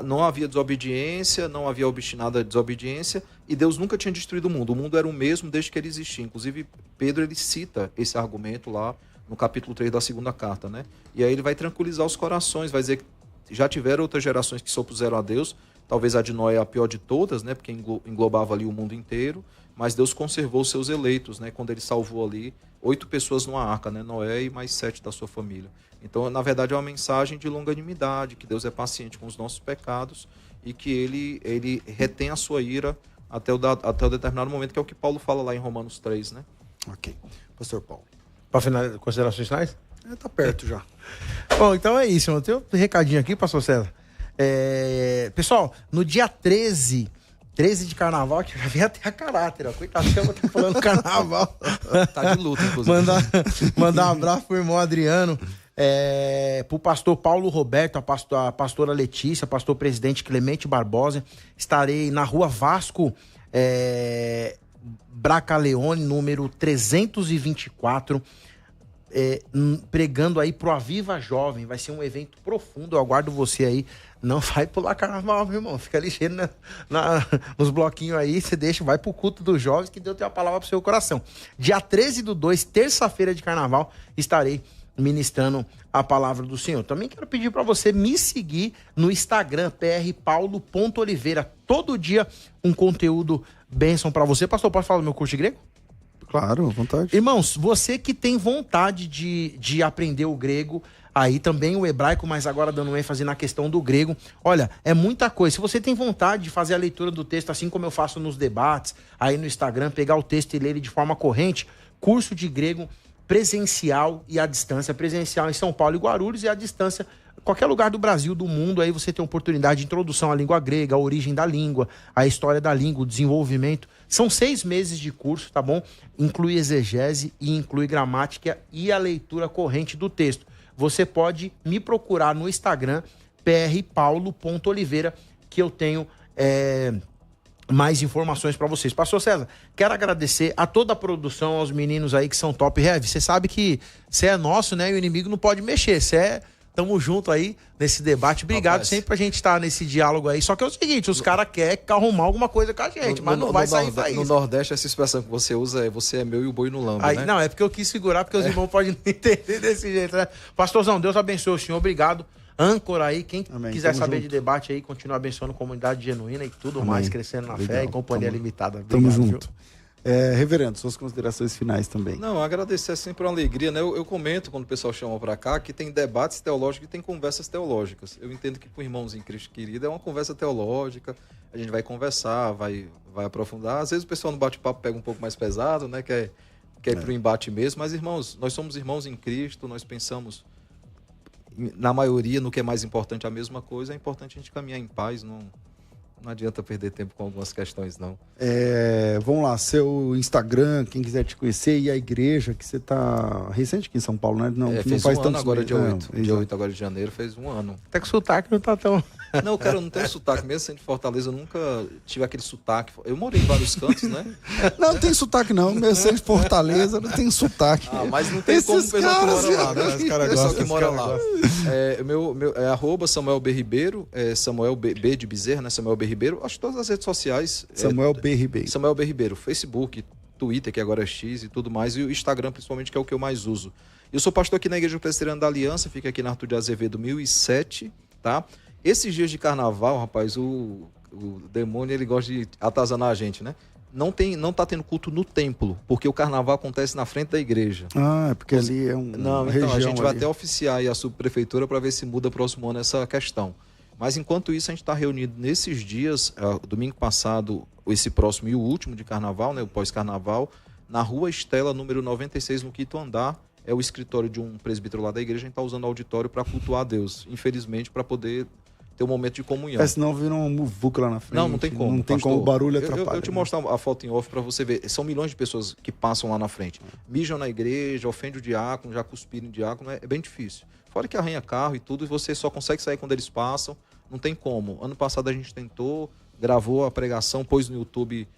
C: não havia desobediência, não havia obstinada desobediência e Deus nunca tinha destruído o mundo era o mesmo desde que ele existia. Inclusive Pedro ele cita esse argumento lá no capítulo 3 da segunda carta, né? E aí ele vai tranquilizar os corações, vai dizer que já tiveram outras gerações que se opuseram a Deus, talvez a de Noé é a pior de todas, né, porque englobava ali o mundo inteiro, mas Deus conservou os seus eleitos, né, quando ele salvou ali 8 pessoas numa arca, né, Noé e mais 7 da sua família. Então, na verdade, é uma mensagem de longanimidade, que Deus é paciente com os nossos pecados e que ele retém a sua ira até o determinado momento, que é o que Paulo fala lá em Romanos 3, né?
B: Ok. Pastor Paulo.
D: Para finalizar, considerações finais?
B: Tá perto já.
D: Bom, então é isso. Eu tenho um recadinho aqui, pastor César. Pessoal, no dia 13 de carnaval, que já vem até a caráter, ó. Coitado, eu vou estar falando carnaval.
C: Tá de luta, inclusive.
D: Mandar um abraço pro irmão Adriano, pro pastor Paulo Roberto, a pastora Letícia, pastor presidente Clemente Barbosa. Estarei na rua Vasco, Bracaleone, número 324, pregando aí pro Aviva Jovem. Vai ser um evento profundo, eu aguardo você aí. Não vai pular carnaval, meu irmão, fica ligeiro nos bloquinhos aí, você vai pro culto dos jovens, que Deus tem uma palavra pro seu coração. Dia 13/2, terça-feira de carnaval, estarei ministrando a palavra do Senhor. Também quero pedir para você me seguir no Instagram, prpaulo.oliveira. Todo dia um conteúdo bênção para você. Pastor, pode falar do meu curso de grego?
B: Claro, à vontade.
D: Irmãos, você que tem vontade de aprender o grego, aí também o hebraico, mas agora dando ênfase na questão do grego, olha, é muita coisa. Se você tem vontade de fazer a leitura do texto, assim como eu faço nos debates, aí no Instagram, pegar o texto e ler ele de forma corrente, curso de grego presencial e à distância. Presencial em São Paulo e Guarulhos e à distância qualquer lugar do Brasil, do mundo, aí você tem oportunidade de introdução à língua grega, a origem da língua, a história da língua, o desenvolvimento. São 6 meses de curso, tá bom? Inclui exegese e inclui gramática e a leitura corrente do texto. Você pode me procurar no Instagram, prpaulo.oliveira, que eu tenho mais informações para vocês. Pastor César, quero agradecer a toda a produção, aos meninos aí que são top heavy. Você sabe que você é nosso, né? E o inimigo não pode mexer. Tamo junto aí nesse debate. Obrigado. Rapaz, sempre pra gente estar nesse diálogo aí. Só que é o seguinte, os caras querem arrumar alguma coisa com a gente, mas não vai sair faísca.
C: No Nordeste, essa expressão que você usa é você é meu e o boi no lambo, né?
D: Não, é porque eu quis segurar, porque os irmãos podem entender desse jeito, né? Pastorzão, Deus abençoe o senhor. Obrigado. Âncora aí, quem quiser saber de debate aí, continua abençoando a comunidade genuína e tudo mais, crescendo na fé e companhia limitada. Obrigado,
B: tamo junto. Reverendo, suas considerações finais também.
C: Não, agradecer é sempre uma alegria, né? Eu comento quando o pessoal chama para cá que tem debates teológicos e tem conversas teológicas. Eu entendo que para irmãos em Cristo querido é uma conversa teológica, a gente vai conversar, vai aprofundar. Às vezes o pessoal no bate-papo pega um pouco mais pesado, né? Quer ir pro embate mesmo, mas irmãos, nós somos irmãos em Cristo, nós pensamos na maioria no que é mais importante a mesma coisa, é importante a gente caminhar em paz, não adianta perder tempo com algumas questões, não.
B: Vamos lá, seu Instagram, quem quiser te conhecer, e a igreja, que você tá recente aqui em São Paulo, né? Não faz tanto
C: agora, dia 8. Dia 8 agora de janeiro, fez um ano.
D: Até que o sotaque não tá tão...
C: Não, cara, eu não tenho sotaque. Mesmo sendo de Fortaleza, eu nunca tive aquele sotaque. Eu morei em vários cantos, né?
B: Não tem sotaque, não. Mesmo sendo de Fortaleza, não tem sotaque.
C: Mas não tem como o pessoal que mora lá, né? Os caras gostam que mora lá. @ Samuel B. Ribeiro, Samuel B de Bezerra, né? Samuel B. Ribeiro. Acho que todas as redes sociais.
B: Samuel B. Ribeiro.
C: Samuel B. Ribeiro. Facebook, Twitter, que agora é X e tudo mais. E o Instagram, principalmente, que é o que eu mais uso. Eu sou pastor aqui na Igreja Presbiteriana da Aliança, fica aqui na Arthur de Azevedo 1007, tá? Esses dias de carnaval, rapaz, o demônio, ele gosta de atazanar a gente, né? Não tá tendo culto no templo, porque o carnaval acontece na frente da igreja.
B: É porque ali é
C: Não, então a gente vai até oficiar aí a subprefeitura para ver se muda próximo ano essa questão. Mas enquanto isso, a gente está reunido nesses dias, domingo passado, esse próximo e o último de carnaval, né, o pós-carnaval, na Rua Estela, número 96, no quinto andar. É o escritório de um presbítero lá da igreja, a gente está usando o auditório para cultuar a Deus, infelizmente, para poder ter um momento de comunhão.
B: Senão vira um muvuca lá na frente.
C: Não tem como.
B: Não tem como, o barulho atrapalha.
C: Eu te mostrar a foto em off para você ver. São milhões de pessoas que passam lá na frente. Mijam na igreja, ofendem o diácono, já cuspiram o diácono, é bem difícil. Fora que arranha carro e tudo, e você só consegue sair quando eles passam, não tem como. Ano passado a gente tentou, gravou a pregação, pôs no YouTube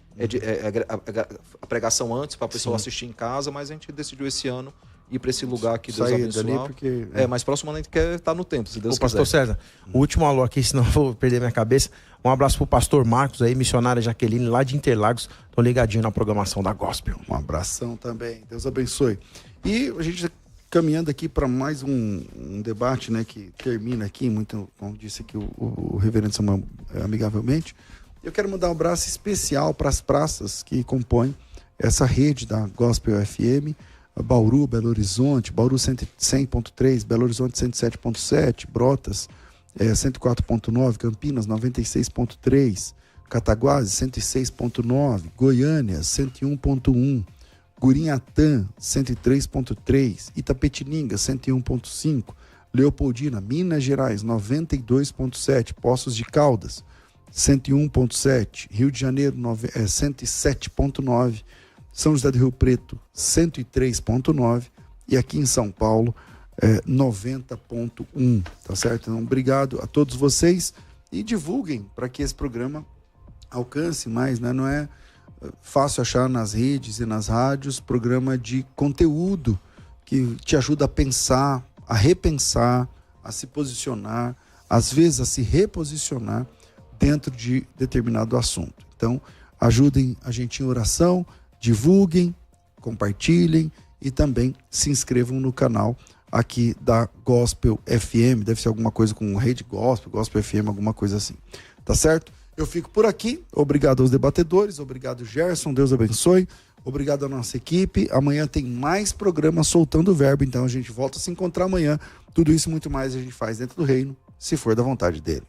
C: a pregação antes para a pessoa assistir em casa, mas a gente decidiu esse ano ir para esse lugar que Deus abençoe.
B: Porque...
C: mas próximo ano a gente quer estar no templo, se Deus quiser.
D: Pastor César, o último alô aqui, senão eu vou perder minha cabeça. Um abraço pro pastor Marcos aí, missionária Jaqueline, lá de Interlagos. Tô ligadinho na programação da Gospel.
B: Um abração também, Deus abençoe. E a gente caminhando aqui para mais um debate, né, que termina aqui, muito, como disse aqui o reverendo Samuel amigavelmente. Eu quero mandar um abraço especial para as praças que compõem essa rede da Gospel FM, Bauru, Belo Horizonte, Bauru 100.3, Belo Horizonte 107.7, Brotas 104.9, Campinas 96.3, Cataguases 106.9, Goiânia 101.1, Gurinhatã 103.3, Itapetininga 101.5, Leopoldina, Minas Gerais 92.7, Poços de Caldas 101.7, Rio de Janeiro 107.9, São José do Rio Preto 103.9 e aqui em São Paulo 90.1, tá certo? Então, obrigado a todos vocês e divulguem para que esse programa alcance mais, né? Não é fácil achar nas redes e nas rádios programa de conteúdo que te ajuda a pensar, a repensar, a se posicionar, às vezes a se reposicionar dentro de determinado assunto. Então, ajudem a gente em oração, divulguem, compartilhem e também se inscrevam no canal aqui da Gospel FM, deve ser alguma coisa com Rede Gospel, Gospel FM, alguma coisa assim, tá certo? Eu fico por aqui, obrigado aos debatedores, obrigado Gerson, Deus abençoe, obrigado à nossa equipe, amanhã tem mais programa Soltando o Verbo, então a gente volta a se encontrar amanhã, tudo isso e muito mais a gente faz dentro do reino, se for da vontade dele.